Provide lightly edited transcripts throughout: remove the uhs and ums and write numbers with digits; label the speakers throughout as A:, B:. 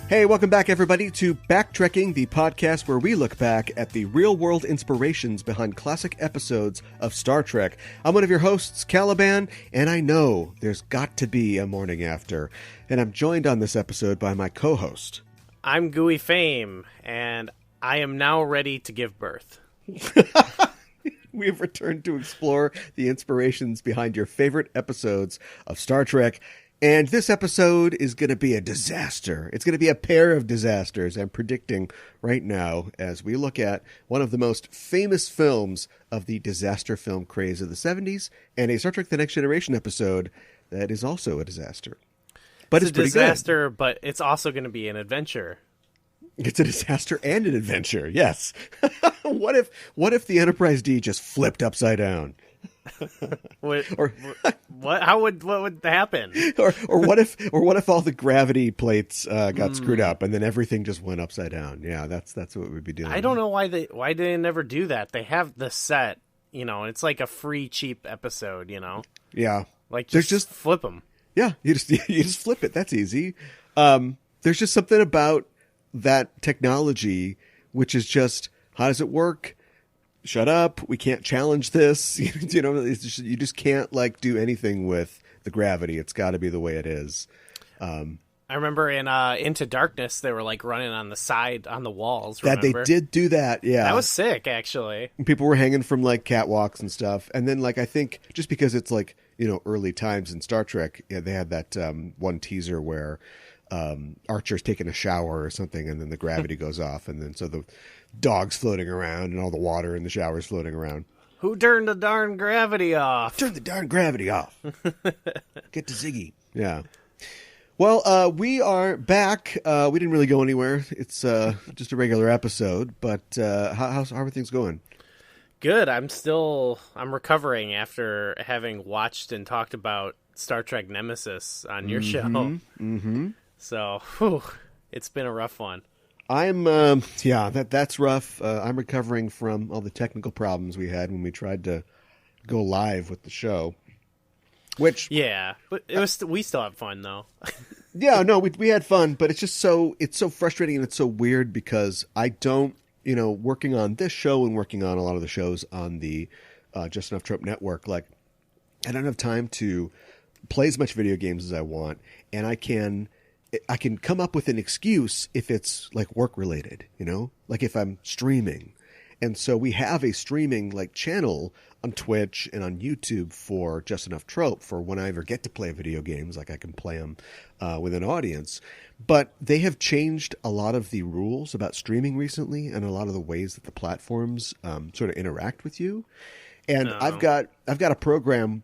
A: Hey, welcome back, everybody, to Backtrekking, the podcast where we look back at the real-world inspirations behind classic episodes of Star Trek. I'm one of your hosts, Caliban, and I know there's got to be a morning after. And I'm joined on this episode by my co-host.
B: I'm Gooey Fame, and I am now ready to give birth.
A: We have returned to explore the inspirations behind your favorite episodes of Star Trek. And this episode is going to be a disaster. It's going to be a pair of disasters, I'm predicting right now, as we look at one of the most famous films of the disaster film craze of the 70s, and a Star Trek The Next Generation episode that is also a disaster. But it's a
B: disaster, but it's also going to be an adventure.
A: It's a disaster and an adventure, yes. What if the Enterprise D just flipped upside down?
B: What would happen?
A: Or what if all the gravity plates got screwed up and then everything just went upside down? Yeah, that's what we'd be doing.
B: I don't know why they never do that. They have the set, it's like a free cheap episode,
A: Yeah,
B: like just flip them.
A: Yeah, you just flip it. That's easy. There's just something about that technology which is just, how does it work? Shut up, we can't challenge this. You just can't do anything with the gravity. It's got to be the way it is.
B: I remember in Into Darkness, they were running on the side, on the walls.
A: That
B: remember?
A: They did do that, yeah.
B: That was sick, actually.
A: People were hanging from catwalks and stuff. And then I think just because it's early times in Star Trek, they had that one teaser where Archer's taking a shower or something, and then the gravity goes off, and then so the dog's floating around and all the water in the shower's floating around.
B: Who turned the darn gravity off?
A: Turn the darn gravity off. Get to Ziggy. Yeah. Well, we are back. We didn't really go anywhere. It's just a regular episode, but how are things going?
B: Good. I'm recovering after having watched and talked about Star Trek Nemesis on your show.
A: Mm-hmm.
B: So, it's been a rough one.
A: That's rough. I'm recovering from all the technical problems we had when we tried to go live with the show. But
B: we still have fun though.
A: Yeah, no, we had fun, but it's so frustrating and it's so weird because I don't, working on this show and working on a lot of the shows on the Just Enough Trope Network, I don't have time to play as much video games as I want, and I can come up with an excuse if it's work related, if I'm streaming. And so we have a streaming channel on Twitch and on YouTube for Just Enough Trope for when I ever get to play video games, I can play them with an audience. But they have changed a lot of the rules about streaming recently and a lot of the ways that the platforms sort of interact with you. And I've got a program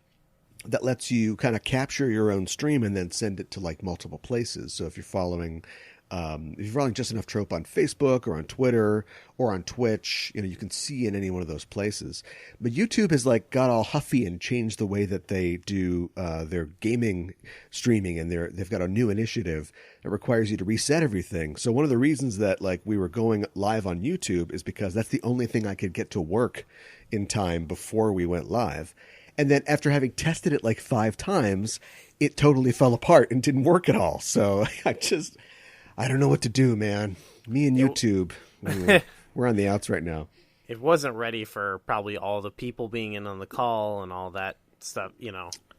A: that lets you kind of capture your own stream and then send it to multiple places. So if you're following Just Enough Trope on Facebook or on Twitter or on Twitch, you can see in any one of those places. But YouTube has got all huffy and changed the way that they do their gaming streaming, and they've got a new initiative that requires you to reset everything. So one of the reasons that we were going live on YouTube is because that's the only thing I could get to work in time before we went live. And then after having tested it 5 times, it totally fell apart and didn't work at all. So I don't know what to do, man. Me and YouTube, we're on the outs right now.
B: It wasn't ready for probably all the people being in on the call and all that stuff,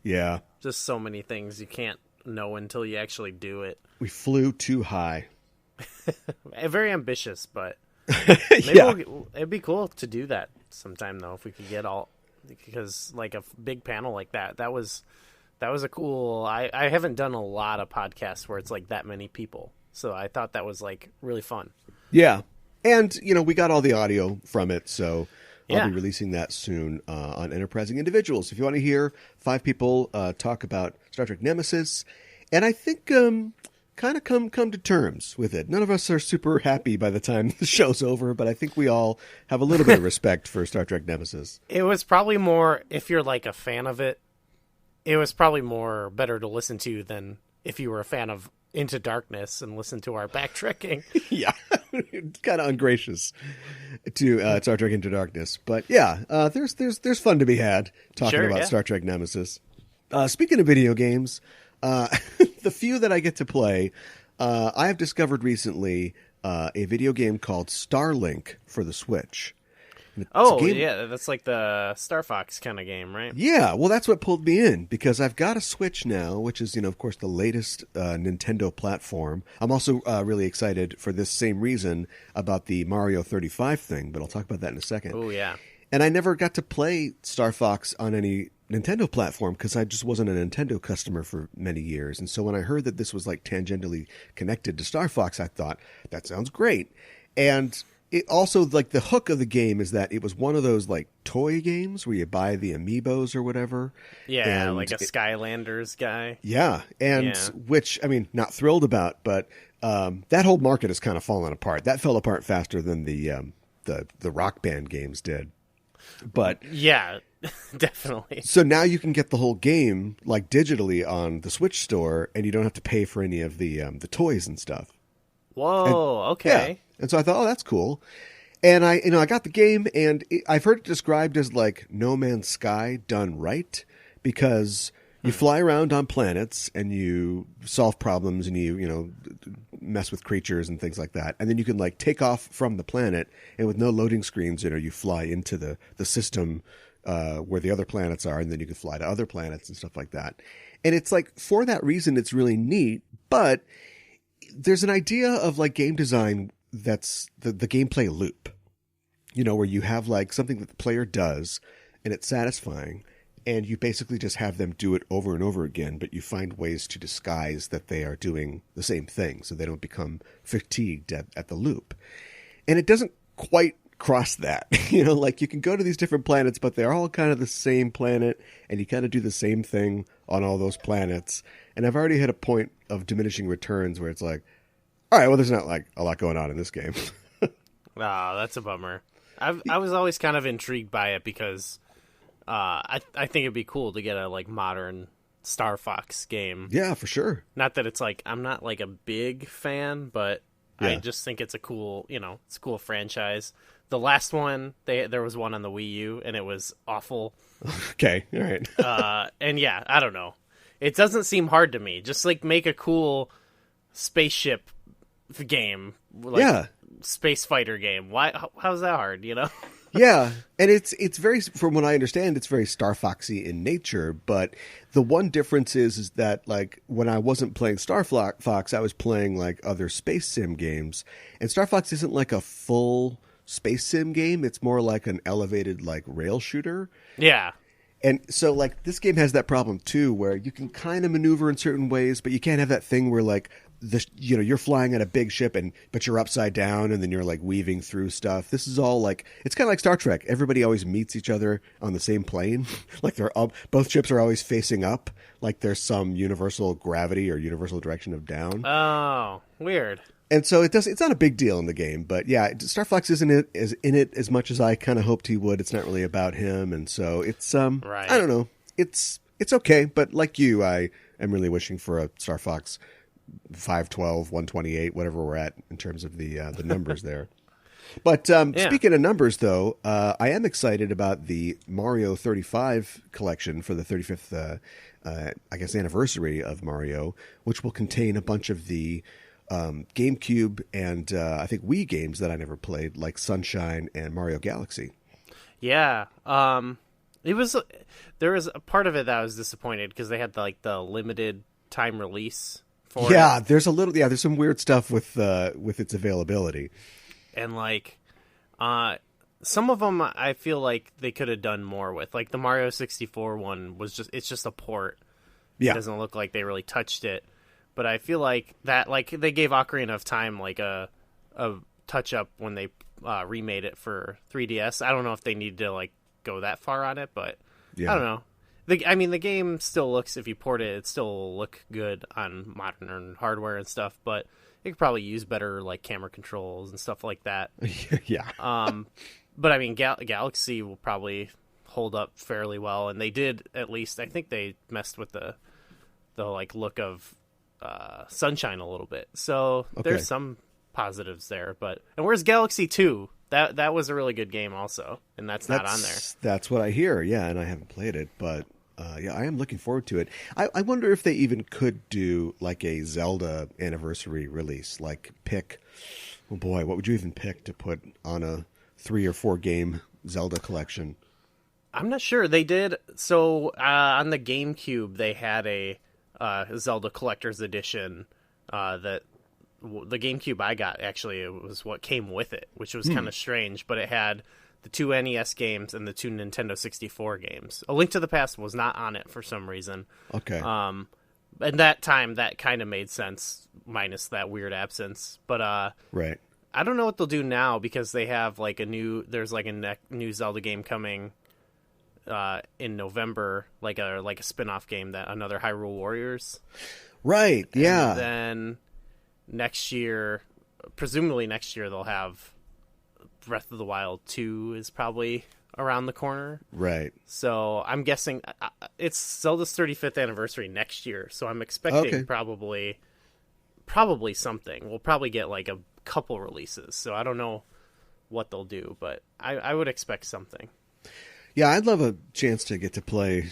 A: Yeah.
B: Just so many things you can't know until you actually do it.
A: We flew too high.
B: Very ambitious, but it'd be cool to do that sometime, though, if we could get all... Because a big panel like that was a cool. I haven't done a lot of podcasts where it's that many people, so I thought that was really fun.
A: Yeah, and we got all the audio from it, so I'll be releasing that soon on Enterprising Individuals. If you want to hear 5 people talk about Star Trek Nemesis, and I think kind of come to terms with it. None of us are super happy by the time the show's over, but I think we all have a little bit of respect for Star Trek Nemesis.
B: It was probably more, if you're a fan of it, it was probably more better to listen to than if you were a fan of Into Darkness and listen to our backtrekking.
A: Yeah, it's kind of ungracious to Star Trek Into Darkness. But yeah, there's fun to be had talking about Star Trek Nemesis. Speaking of video games, the few that I get to play, I have discovered recently a video game called Starlink for the Switch.
B: Yeah, that's like the Star Fox kind of game, right?
A: Yeah, well, that's what pulled me in, because I've got a Switch now, which is, of course, the latest Nintendo platform. I'm also really excited for this same reason about the Mario 35 thing, but I'll talk about that in a second.
B: Oh, yeah.
A: And I never got to play Star Fox on any Nintendo platform because I just wasn't a Nintendo customer for many years. And so when I heard that this was like tangentially connected to Star Fox, I thought, that sounds great. And it also, like, the hook of the game is that it was one of those like toy games where you buy the amiibos or whatever.
B: Yeah, like a Skylanders guy.
A: Yeah, and which, I mean, not thrilled about, but that whole market has kind of fallen apart. That fell apart faster than the Rock Band games did. But
B: yeah, definitely.
A: So now you can get the whole game like digitally on the Switch store, and you don't have to pay for any of the toys and stuff.
B: Whoa, okay.
A: Yeah. And so I thought, oh, that's cool. And I got the game, and I've heard it described as like No Man's Sky done right, because you fly around on planets and you solve problems and you mess with creatures and things like that. And then you can like take off from the planet, and with no loading screens, you fly into the system where the other planets are, and then you can fly to other planets and stuff like that. And it's like, for that reason, it's really neat. But there's an idea of like game design that's the gameplay loop, where you have like something that the player does and it's satisfying, and you basically just have them do it over and over again, but you find ways to disguise that they are doing the same thing so they don't become fatigued at the loop. And it doesn't quite cross that. Like, you can go to these different planets, but they're all kind of the same planet, and you kind of do the same thing on all those planets. And I've already hit a point of diminishing returns where it's like, all right, well, there's not like a lot going on in this game.
B: That's a bummer. I was always kind of intrigued by it because I think it'd be cool to get a like modern Star Fox game.
A: Yeah, for sure.
B: Not that it's like, I'm not like a big fan, but yeah. I just think it's a cool, it's a cool franchise. The last one, there was one on the Wii U, and it was awful.
A: Okay, all right.
B: And yeah, I don't know. It doesn't seem hard to me. Just like make a cool spaceship game, like space fighter game. Why? How's that hard?
A: Yeah, and it's very, from what I understand, it's very Star Foxy in nature. But the one difference is that like when I wasn't playing Star Fox, I was playing like other space sim games, and Star Fox isn't like a full space sim game. It's more like an elevated like rail shooter.
B: Yeah.
A: And so like this game has that problem too, where you can kind of maneuver in certain ways, but you can't have that thing where like you're flying at a big ship but you're upside down and then you're like weaving through stuff. This is all like, it's kind of like Star Trek. Everybody always meets each other on the same plane. Like they're up, both ships are always facing up. Like there's some universal gravity or universal direction of down.
B: Oh, weird.
A: And so it's not a big deal in the game, but yeah, Star Fox isn't in it as much as I kind of hoped he would. It's not really about him, and so it's
B: right.
A: I don't know. It's okay, but like you, I am really wishing for a Star Fox 512, 128, whatever we're at in terms of the numbers there. But speaking of numbers, though, I am excited about the Mario 35 collection for the 35th, I guess, anniversary of Mario, which will contain a bunch of the GameCube and I think Wii games that I never played, like Sunshine and Mario Galaxy.
B: Yeah, there was a part of it that I was disappointed because they had the limited time release for it.
A: There's some weird stuff with its availability, and
B: like some of them I feel like they could have done more with. Like the Mario 64 one it's just a port. Yeah, it doesn't look like they really touched it. But I feel like that, like they gave Ocarina of Time like a touch up when they remade it for 3DS. I don't know if they need to like go that far on it, but I don't know. The game still looks, if you port it, it still will look good on modern hardware and stuff. But it could probably use better like camera controls and stuff like that.
A: Yeah.
B: But I mean, Galaxy will probably hold up fairly well, and they did at least. I think they messed with the like look of Sunshine a little bit, so there's some positives there. And where's Galaxy 2? That was a really good game also, and that's not on there.
A: That's what I hear. Yeah, and I haven't played it, but Yeah, I am looking forward to it. I wonder if they even could do like a Zelda anniversary release, like pick, oh boy, what would you even pick to put on a 3 or 4 game Zelda collection?
B: I'm not sure. They did so on the GameCube. They had a Zelda Collector's Edition that the GameCube I got actually it was what came with it, which was kind of strange. But it had the 2 NES games and the 2 Nintendo 64 games. A Link to the Past was not on it for some reason.
A: Okay.
B: And that time that kind of made sense, minus that weird absence. But
A: right.
B: I don't know what they'll do now because they have like there's like a new Zelda game coming in November, like a spin-off game, that another Hyrule Warriors.
A: Right, yeah.
B: And then next year, presumably next year, they'll have Breath of the Wild 2 is probably around the corner.
A: Right.
B: So I'm guessing it's Zelda's 35th anniversary next year, so I'm expecting probably something. We'll probably get like a couple releases, so I don't know what they'll do, but I would expect something.
A: Yeah, I'd love a chance to get to play,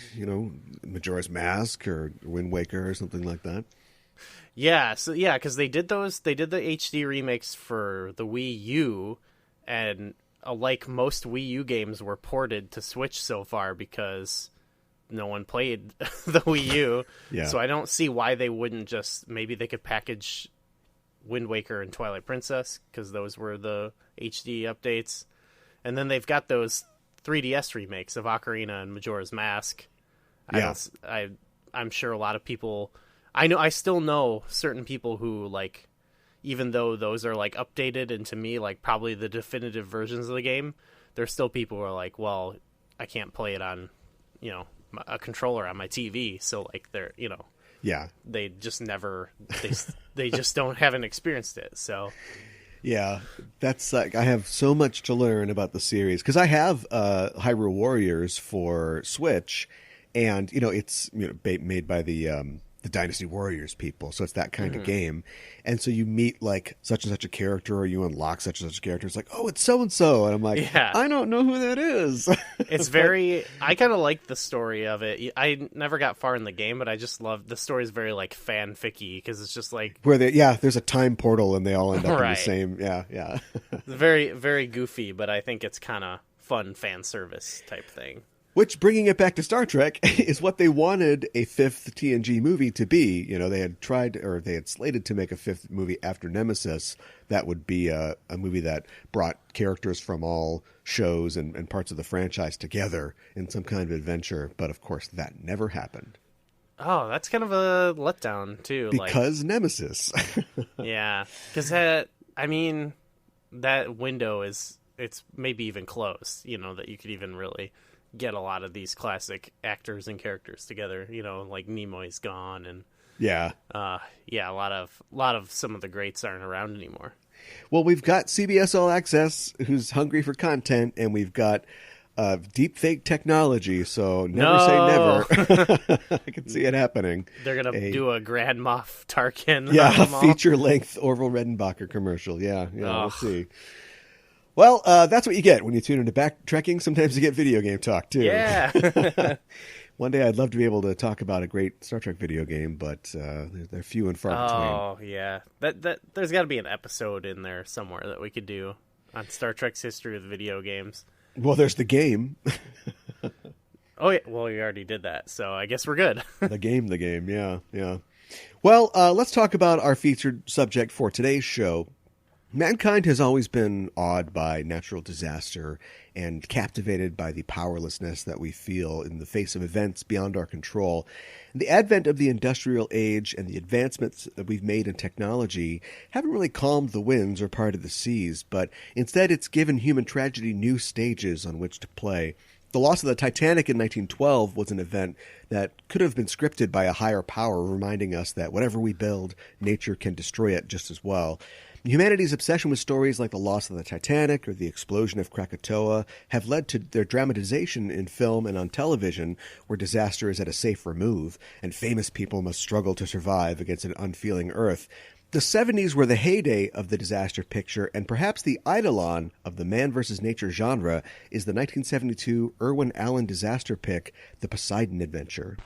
A: Majora's Mask or Wind Waker or something like that.
B: Yeah, so yeah, because they did the HD remakes for the Wii U, and like most Wii U games were ported to Switch so far because no one played the Wii U.
A: Yeah.
B: So I don't see why they wouldn't maybe they could package Wind Waker and Twilight Princess, because those were the HD updates. And then they've got those 3DS remakes of Ocarina and Majora's Mask.
A: Yeah.
B: I'm sure a lot of people... I still know certain people who, like, even though those are, like, updated and to me, like, probably the definitive versions of the game, there's still people who are like, well, I can't play it on, a controller on my TV. So, like, they're,
A: Yeah.
B: they just never... They just haven't experienced it, so...
A: Yeah, that's like I have so much to learn about the series because I have Hyrule Warriors for Switch, and it's made by the Dynasty Warriors people, so it's that kind of game. And so you meet like such and such a character, or you unlock such and such a character. It's like, oh, it's so and so, and I'm like,
B: yeah.
A: I don't know who that is.
B: It's very. I kind of like the story of it. I never got far in the game, but I just love the story. Is very like fanficky because it's just like
A: where there's a time portal and they all end up in the same. Yeah.
B: Very, very goofy, but I think it's kind of fun fan service type thing.
A: Which, bringing it back to Star Trek, is what they wanted a 5th TNG movie to be. They had slated to make a 5th movie after Nemesis that would be a movie that brought characters from all shows and parts of the franchise together in some kind of adventure. But, of course, that never happened.
B: Oh, that's kind of a letdown, too.
A: Because Nemesis.
B: Yeah. Because, that window it's maybe even closed, that you could even really... get a lot of these classic actors and characters together, like Nimoy's gone, and a lot of some of the greats aren't around anymore.
A: Well, we've got CBS All Access, who's hungry for content, and we've got deep fake technology. So never say never. I can see it happening.
B: They're gonna do a Grand Moff Tarkin.
A: Yeah, feature length Orville Redenbacher commercial. Yeah, we'll see. Well, that's what you get when you tune into Backtracking. Sometimes you get video game talk, too.
B: Yeah.
A: One day I'd love to be able to talk about a great Star Trek video game, but they're few and far between.
B: Oh, yeah. That there's got to be an episode in there somewhere that we could do on Star Trek's history with video games.
A: Well, there's the game.
B: Oh, yeah. Well, we already did that, so I guess we're good.
A: The game, yeah. Well, let's talk about our featured subject for today's show. Mankind has always been awed by natural disaster and captivated by the powerlessness that we feel in the face of events beyond our control. The advent of the industrial age and the advancements that we've made in technology haven't really calmed the winds or parted the seas, but instead it's given human tragedy new stages on which to play. The loss of the Titanic in 1912 was an event that could have been scripted by a higher power, reminding us that whatever we build, nature can destroy it just as well. Humanity's obsession with stories like the loss of the Titanic or the explosion of Krakatoa have led to their dramatization in film and on television, where disaster is at a safe remove, and famous people must struggle to survive against an unfeeling Earth. The 70s were the heyday of the disaster picture, and perhaps the eidolon of the man versus nature genre is the 1972 Irwin Allen disaster pick, The Poseidon Adventure.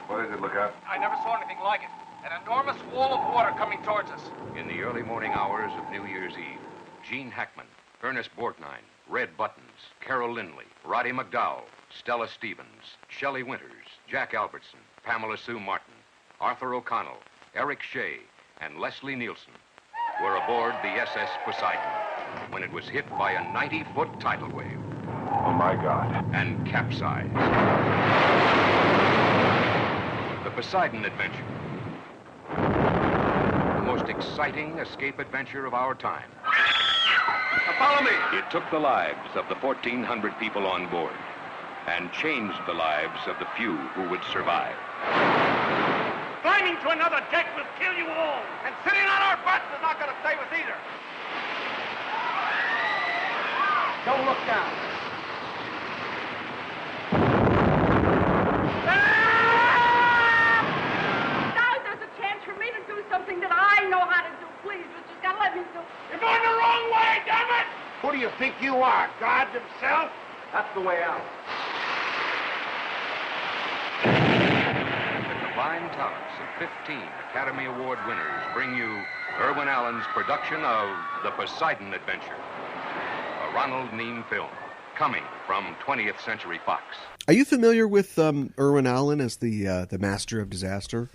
C: What is it, Lookout?
D: I never saw anything like it. An enormous wall of water coming towards us.
E: In the early morning hours of New Year's Eve, Gene Hackman, Ernest Borgnine, Red Buttons, Carol Lindley, Roddy McDowell, Stella Stevens, Shelley Winters, Jack Albertson, Pamela Sue Martin, Arthur O'Connell, Eric Shea, and Leslie Nielsen were aboard the SS Poseidon when it was hit by a 90-foot tidal wave.
C: Oh, my God.
E: And capsized. The Poseidon Adventure. The most exciting escape adventure of our time.
D: Now follow me.
E: It took the lives of the 1,400 people on board and changed the lives of the few who would survive.
D: Climbing to another deck will kill you all. And sitting on our butts is not going to save us either. Don't look down.
F: Now there's a chance for me to do something that I know how to do. Please, Mr. Scott, let me do.
D: You're going the wrong way, damn it! Who do you think you are, God himself? That's the way out.
E: The combined talents of 15 Academy Award winners bring you Irwin Allen's production of The Poseidon Adventure, a Ronald Neame film, coming from 20th Century Fox.
A: Are you familiar with Irwin Allen as the master of disaster?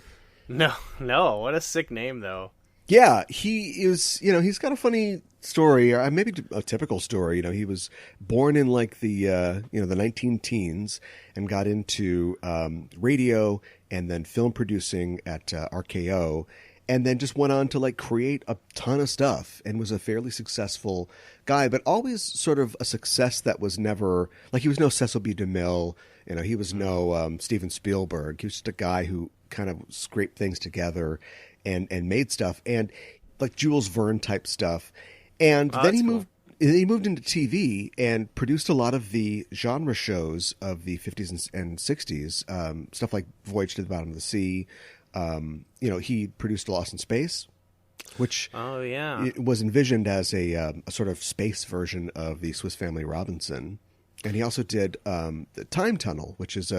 B: No. What a sick name, though.
A: Yeah, he is, he's got a funny story, or maybe a typical story. He was born in like the 19 teens and got into radio and then film producing at RKO, and then just went on to like create a ton of stuff and was a fairly successful guy, but always sort of a success that was never, like he was no Cecil B. DeMille, he was no Steven Spielberg. He was just a guy who kind of scraped things together and made stuff, and like Jules Verne type stuff. And then he moved into TV and produced a lot of the genre shows of the 50s and 60s, stuff like Voyage to the Bottom of the Sea. He produced Lost in Space, which was envisioned as a sort of space version of the Swiss Family Robinson. And he also did the Time Tunnel, which is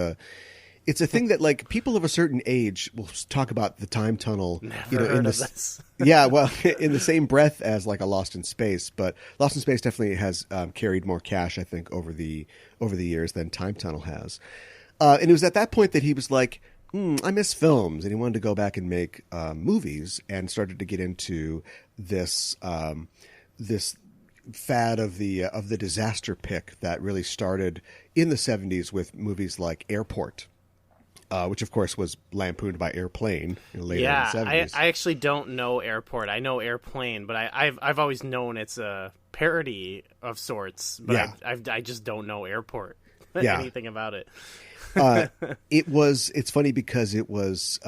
A: it's a thing that like people of a certain age will talk about the time tunnel,
B: Never heard of this.
A: Yeah, well, in the same breath as like a Lost in Space, but Lost in Space definitely has carried more cash, I think, over the years than Time Tunnel has. And it was at that point that he was like, I miss films, and he wanted to go back and make movies, and started to get into this this fad of the disaster pick that really started in the 70s with movies like Airport. Which, of course, was lampooned by Airplane later in the 70s.
B: I actually don't know Airport. I know Airplane, but I've always known it's a parody of sorts. But I just don't know Airport. Anything about it.
A: It's funny because it was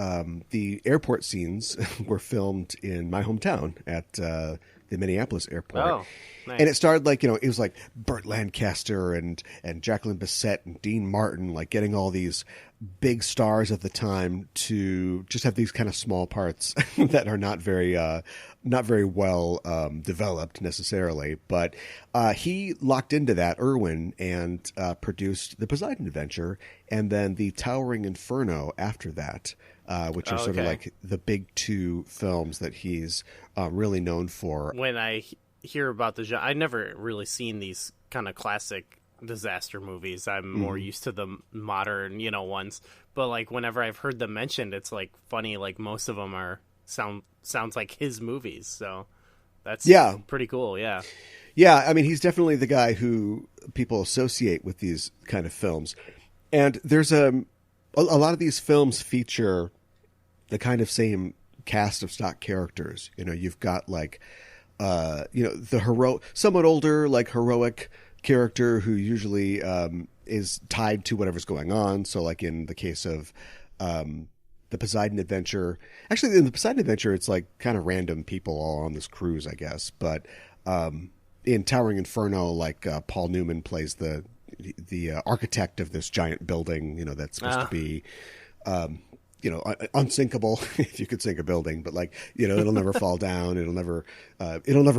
A: the airport scenes were filmed in my hometown at the Minneapolis airport.
B: Oh, nice.
A: And it started like, it was like Burt Lancaster and Jacqueline Bisset and Dean Martin, like getting all these big stars of the time to just have these kind of small parts that are not very well developed necessarily. But he locked into that, Irwin, and produced The Poseidon Adventure and then The Towering Inferno after that, which are sort of like the big two films that he's really known for.
B: When I hear about the genre, I've never really seen these kind of classic disaster movies. I'm more used to the modern, ones. But like whenever I've heard them mentioned, it's like funny. Like most of them sounds like his movies. So that's pretty cool. Yeah.
A: Yeah. I mean, he's definitely the guy who people associate with these kind of films. And there's a lot of these films feature the kind of same cast of stock characters. You've got like, the somewhat older, like heroic character who usually is tied to whatever's going on. So like in the case of the Poseidon Adventure, actually in the Poseidon Adventure, it's like kind of random people all on this cruise, I guess. But in Towering Inferno, like Paul Newman plays the architect of this giant building, that's supposed to be unsinkable if you could sink a building, but like, it'll never fall down. It'll never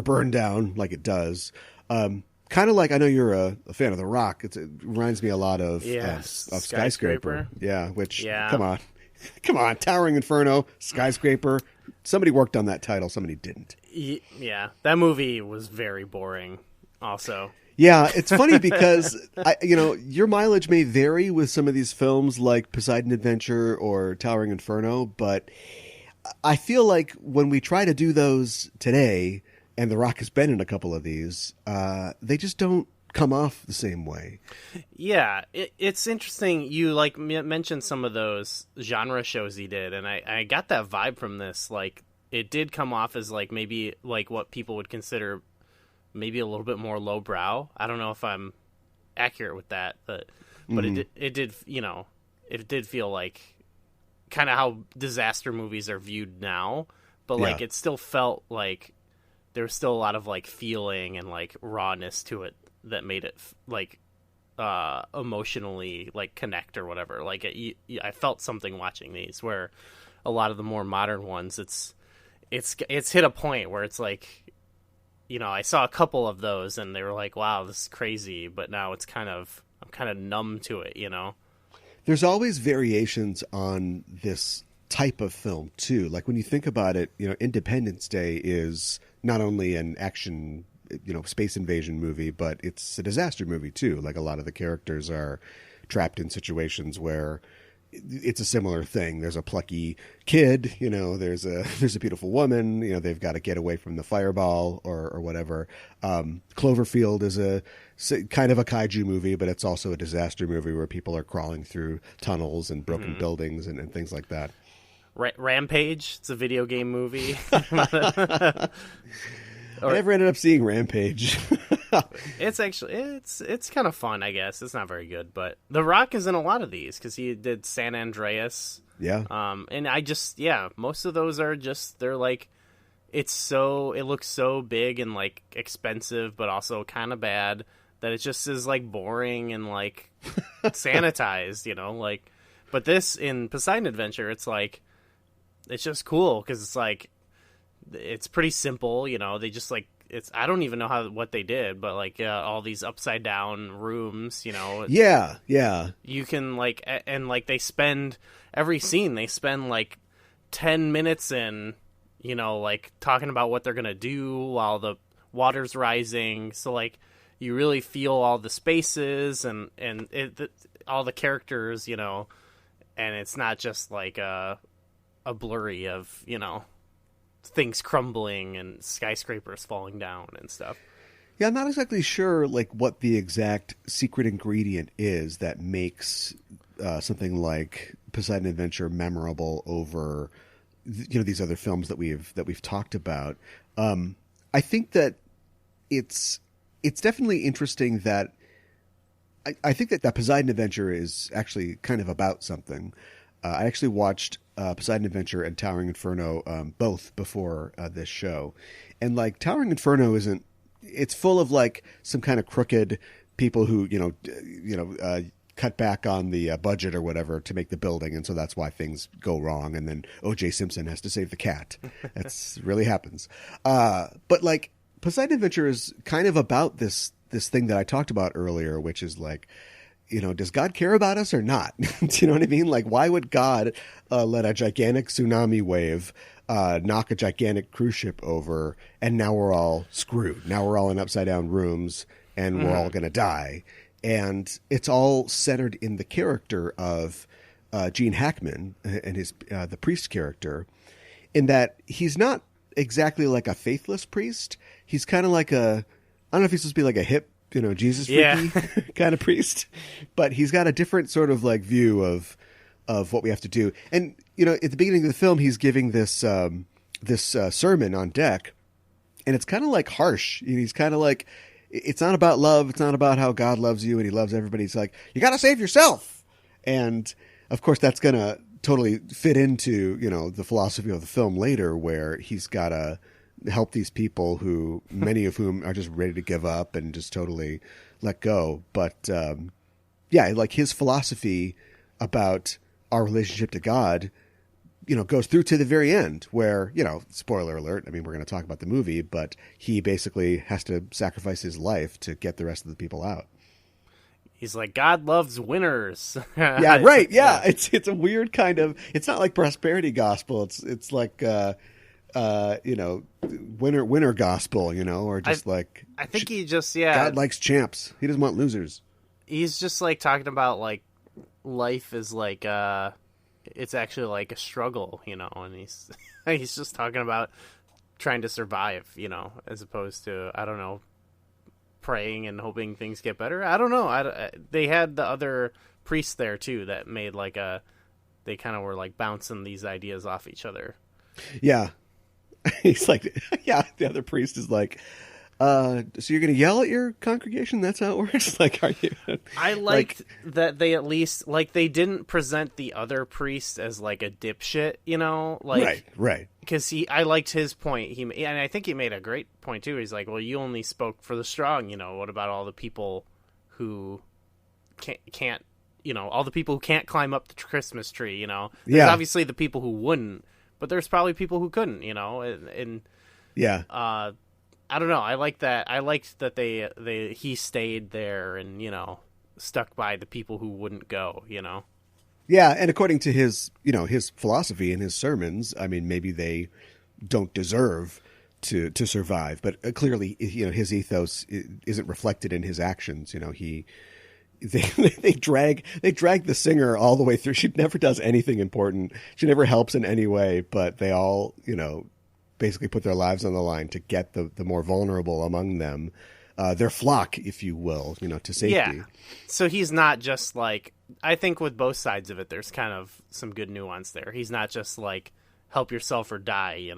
A: burn down like it does. Kind of like, I know you're a fan of The Rock. It reminds me a lot of Skyscraper. Yeah. Which, come on, Towering Inferno, Skyscraper. Somebody worked on that title. Somebody didn't.
B: Yeah. That movie was very boring also.
A: Yeah, it's funny because your mileage may vary with some of these films like Poseidon Adventure or Towering Inferno, but I feel like when we try to do those today, and The Rock has been in a couple of these, they just don't come off the same way.
B: Yeah, it's interesting. You mentioned some of those genre shows he did, and I got that vibe from this. Like, it did come off as like maybe like what people would consider maybe a little bit more lowbrow. I don't know if I'm accurate with that, but it did feel like kind of how disaster movies are viewed now, but like it still felt like there was still a lot of like feeling and like rawness to it that made it like emotionally like connect or whatever. Like I felt something watching these, where a lot of the more modern ones, it's hit a point where it's like, I saw a couple of those and they were like, wow, this is crazy. But now I'm kind of numb to it,
A: There's always variations on this type of film too. Like when you think about it, Independence Day is not only an action, space invasion movie, but it's a disaster movie too. Like a lot of the characters are trapped in situations where it's a similar thing. There's a plucky kid, there's a beautiful woman, they've got to get away from the fireball or whatever. Cloverfield is a kind of a kaiju movie, but it's also a disaster movie where people are crawling through tunnels and broken buildings and things like that.
B: Rampage, it's a video game movie.
A: I never ended up seeing Rampage.
B: It's actually it's kind of fun, I guess. It's not very good, but The Rock is in a lot of these because he did San Andreas.
A: Yeah.
B: And most of those are just, they're like, it looks so big and like expensive, but also kind of bad that it just is like boring and like sanitized, like. But this in Poseidon Adventure, it's like, it's just cool because it's like, it's pretty simple, they just like, I don't even know what they did, but like all these upside down rooms,
A: Yeah.
B: You can like, and like every scene they spend like 10 minutes in, like talking about what they're going to do while the water's rising. So like you really feel all the spaces and all the characters, and it's not just like a blurry of, things crumbling and skyscrapers falling down and stuff.
A: Yeah, I'm not exactly sure like what the exact secret ingredient is that makes something like Poseidon Adventure memorable over these other films that we've talked about. I think that it's definitely interesting that I think that Poseidon Adventure is actually kind of about something. I actually watched Poseidon Adventure and Towering Inferno both before this show. And like Towering Inferno it's full of like some kind of crooked people who, cut back on the budget or whatever to make the building. And so that's why things go wrong. And then O.J. Simpson has to save the cat. That's really happens. But like Poseidon Adventure is kind of about this thing that I talked about earlier, which is like, does God care about us or not? Do you know what I mean? Like, why would God let a gigantic tsunami wave knock a gigantic cruise ship over, and now we're all screwed? Now we're all in upside-down rooms, and we're all going to die. And it's all centered in the character of Gene Hackman and his the priest character, in that he's not exactly like a faithless priest. He's kind of like I don't know if he's supposed to be like a hip, Jesus freaky kind of priest, but he's got a different sort of like view of what we have to do. And, at the beginning of the film, he's giving this sermon on deck, and it's kind of like harsh. He's kind of like, it's not about love. It's not about how God loves you and he loves everybody. It's like, you got to save yourself. And of course that's going to totally fit into, the philosophy of the film later, where he's got to help these people who, many of whom are just ready to give up and just totally let go. But like his philosophy about our relationship to God goes through to the very end where, spoiler alert, I mean, we're going to talk about the movie, but he basically has to sacrifice his life to get the rest of the people out.
B: He's like, God loves winners.
A: Yeah, right. Yeah. It's a weird kind of, it's not like prosperity gospel. It's like, winner gospel, or just
B: I think he just,
A: God likes champs. He doesn't want losers.
B: He's just like talking about like life is like, it's actually like a struggle, and he's just talking about trying to survive, as opposed to, I don't know, praying and hoping things get better. I don't know. They had the other priests there too that made like they kind of were like bouncing these ideas off each other.
A: Yeah. He's like, yeah, the other priest is like, so you're going to yell at your congregation? That's how it works? Like, are you?
B: I liked that they at least, like, they didn't present the other priest as, like, a dipshit, Like,
A: right.
B: Because I liked his point. And I think he made a great point, too. He's like, well, you only spoke for the strong, What about all the people who can't, all the people who can't climb up the Christmas tree, There's obviously the people who wouldn't, but there's probably people who couldn't, and
A: yeah.
B: I don't know. I like that. I liked that he stayed there and, stuck by the people who wouldn't go,
A: Yeah, and according to his, his philosophy and his sermons, I mean, maybe they don't deserve to survive, but clearly, his ethos isn't reflected in his actions. They drag the singer all the way through. She never does anything important. She never helps in any way, but they all, basically put their lives on the line to get the more vulnerable among them, their flock, if you will, to safety.
B: Yeah. So he's not just like, I think with both sides of it, there's kind of some good nuance there. He's not just like, help yourself or die,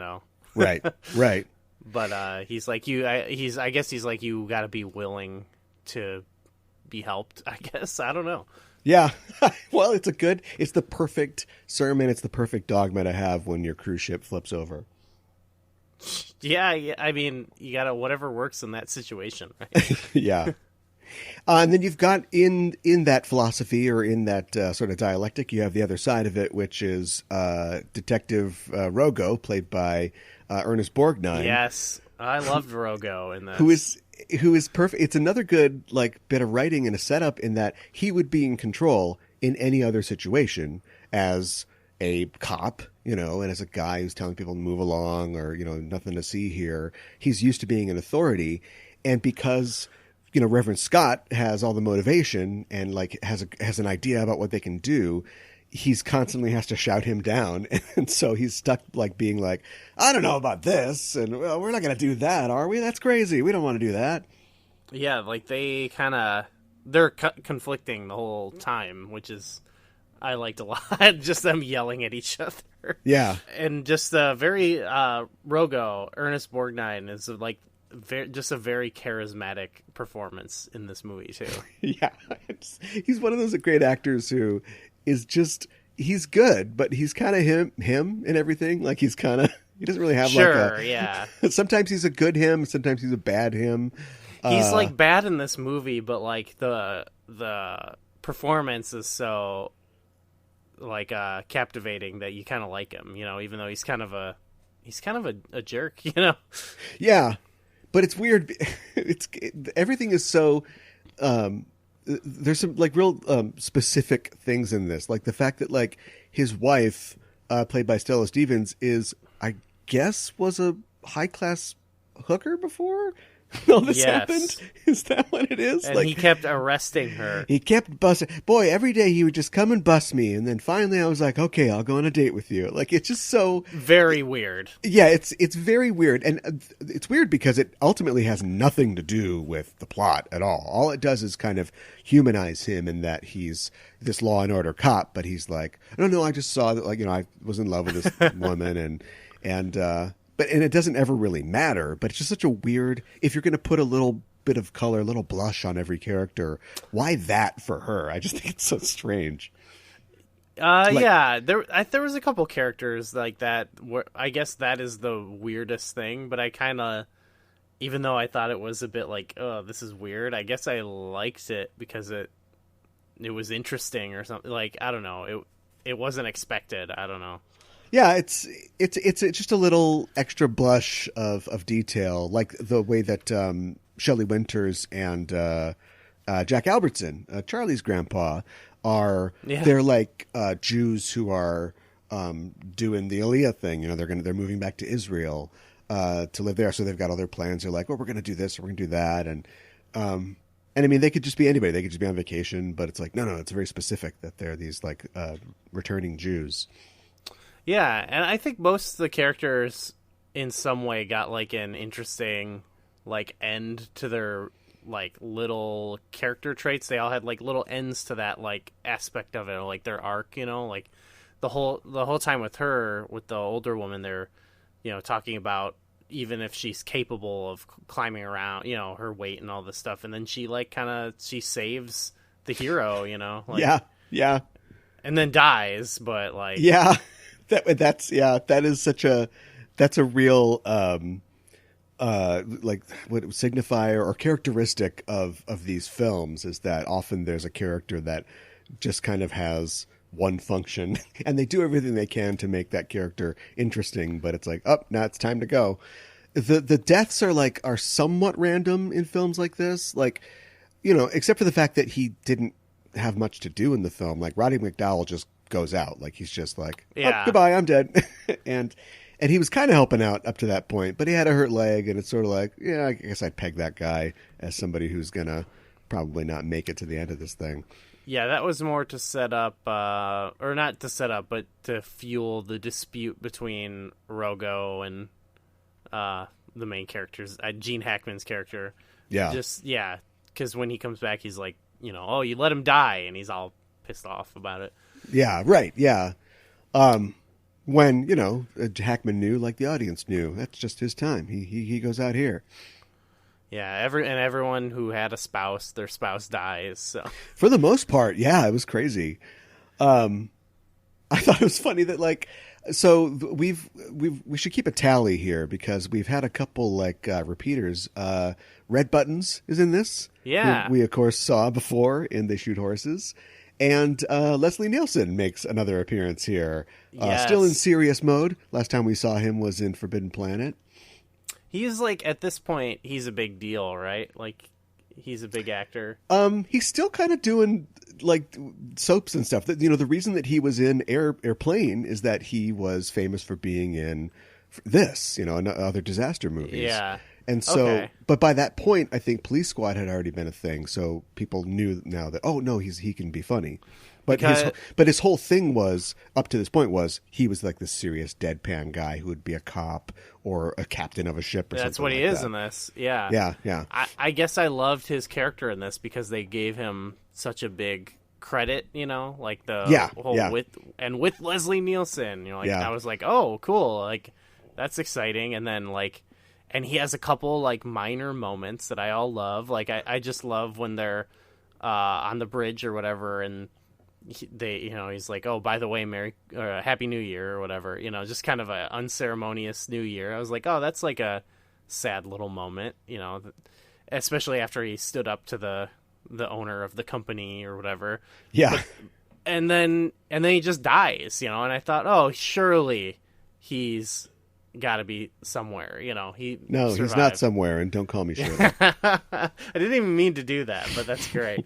A: Right. Right.
B: But he's like, I guess he's like, you got to be willing to be helped, I guess. I don't know.
A: Yeah. Well, it's the perfect sermon. It's the perfect dogma to have when your cruise ship flips over.
B: Yeah, I mean, you gotta whatever works in that situation, right?
A: Yeah. And then you've got in that philosophy or in that sort of dialectic, you have the other side of it, which is Detective Rogo, played by Ernest Borgnine.
B: Yes, I loved Rogo in this.
A: Who is perfect. It's another good bit of writing and a setup in that he would be in control in any other situation as a cop, and as a guy who's telling people to move along or, nothing to see here. He's used to being an authority. And because, Reverend Scott has all the motivation and has an idea about what they can do, he's constantly has to shout him down. And so he's stuck being like, I don't know about this. And well, we're not going to do that, are we? That's crazy. We don't want to do that.
B: Yeah. They're conflicting the whole time, which is, I liked a lot. Just them yelling at each other.
A: Yeah.
B: And just very Rogo, Ernest Borgnine is just a very charismatic performance in this movie too.
A: Yeah. He's one of those great actors who is just, he's good, but he's kind of him in everything. He doesn't really have
B: yeah.
A: Sometimes he's a good him, sometimes he's a bad him.
B: He's bad in this movie, but the performance is so captivating that you kind of like him, even though he's kind of a jerk,
A: Yeah, but it's weird. Everything is so. There's some real specific things in this, like the fact that his wife, played by Stella Stevens, is, I guess, was a high class hooker before all this happened. Is that what it is?
B: And he kept arresting her.
A: He kept busting. Boy, every day he would just come and bust me, and then finally I was like, okay, I'll go on a date with you. It's just so
B: very weird.
A: Yeah, it's very weird, and it's weird because it ultimately has nothing to do with the plot at all. All it does is kind of humanize him in that he's this law and order cop, but he's like, no, I just saw that I was in love with this woman, and it doesn't ever really matter, but it's just such a weird, if you're going to put a little bit of color, a little blush on every character, why that for her? I just think it's so strange.
B: Yeah, there was a couple characters like that where I guess that is the weirdest thing, but I kind of, even though I thought it was a bit oh, this is weird, I guess I liked it because it was interesting or something. I don't know. It wasn't expected. I don't know.
A: Yeah, it's just a little extra blush of detail, like the way that Shelley Winters and Jack Albertson, Charlie's grandpa, are.
B: Yeah.
A: They're like Jews who are doing the Aliyah thing. They're moving back to Israel to live there, so they've got all their plans. They're like, well, we're going to do this, we're going to do that, and I mean, they could just be anybody. They could just be on vacation, but it's like, no, it's very specific that they're these like returning Jews.
B: Yeah, and I think most of the characters in some way got like an interesting like end to their like little character traits. They all had like little ends to that like aspect of it, like their arc, like the whole time with her, with the older woman, they're talking about even if she's capable of climbing around, her weight and all this stuff, and then she like she saves the hero, like,
A: yeah,
B: and then dies, but like
A: that's a real like what signifier or characteristic of these films is that often there's a character that just kind of has one function and they do everything they can to make that character interesting, but it's like, now it's time to go. The deaths are somewhat random in films like this, like, except for the fact that he didn't have much to do in the film. Like Roddy McDowall just goes out, like he's just like, goodbye, I'm dead. and he was kind of helping out up to that point, but he had a hurt leg, and it's sort of like, yeah, I guess I'd peg that guy as somebody who's gonna probably not make it to the end of this thing.
B: Yeah, that was more to set up, or not to set up, but to fuel the dispute between Rogo and the main characters, Gene Hackman's character.
A: Yeah.
B: Because when he comes back, he's like, oh, you let him die, and he's all pissed off about it.
A: Yeah, right, yeah. When, Hackman knew, like the audience knew, that's just his time. He goes out here.
B: Yeah, everyone who had a spouse, their spouse dies. So
A: for the most part, yeah, it was crazy. I thought it was funny that so we should keep a tally here because we've had a couple repeaters. Red Buttons is in this.
B: Yeah,
A: we of course saw before in They Shoot Horses, and Leslie Nielsen makes another appearance here.
B: Yes.
A: Still in serious mode. Last time we saw him was in Forbidden Planet.
B: He's at this point, he's a big deal, right? Like, he's a big actor.
A: He's still kind of doing soaps and stuff. The reason that he was in Airplane is that he was famous for being in this, and other disaster movies.
B: Yeah.
A: And so, but by that point, I think Police Squad had already been a thing. So people knew now that, oh no, he can be funny. But his whole thing was, up to this point, was he was like this serious deadpan guy who would be a cop or a captain of a ship or something.
B: That's what he is in this. Yeah.
A: Yeah.
B: I guess I loved his character in this because they gave him such a big credit, like the whole with Leslie Nielsen, I was like, oh, cool, like that's exciting. And then and he has a couple minor moments that I all love. Like I just love when they're on the bridge or whatever, and he's like, oh, by the way, Happy New Year or whatever, just kind of a unceremonious New Year. I was like, oh, that's like a sad little moment, especially after he stood up to the owner of the company or whatever.
A: Yeah.
B: And then he just dies, and I thought, oh, surely he's got to be somewhere, No,
A: survived. He's not somewhere, and don't call me Shirley.
B: I didn't even mean to do that, but that's great.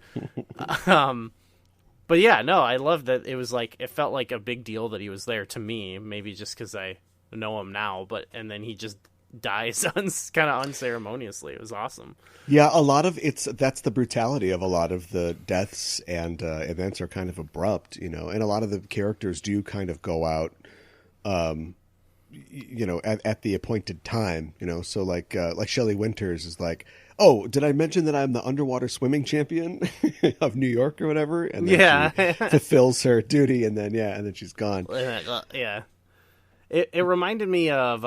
B: But yeah, no, I love that it was it felt like a big deal that he was there to me, maybe just because I know him now, and then he just dies kind of unceremoniously. It was awesome. Yeah,
A: a lot of that's the brutality of a lot of the deaths and events are kind of abrupt, and a lot of the characters do kind of go out, at the appointed time, so like Shelley Winters is like, oh, did I mention that I'm the underwater swimming champion of New York or whatever? And then she fulfills her duty, and then she's gone.
B: Yeah. It reminded me of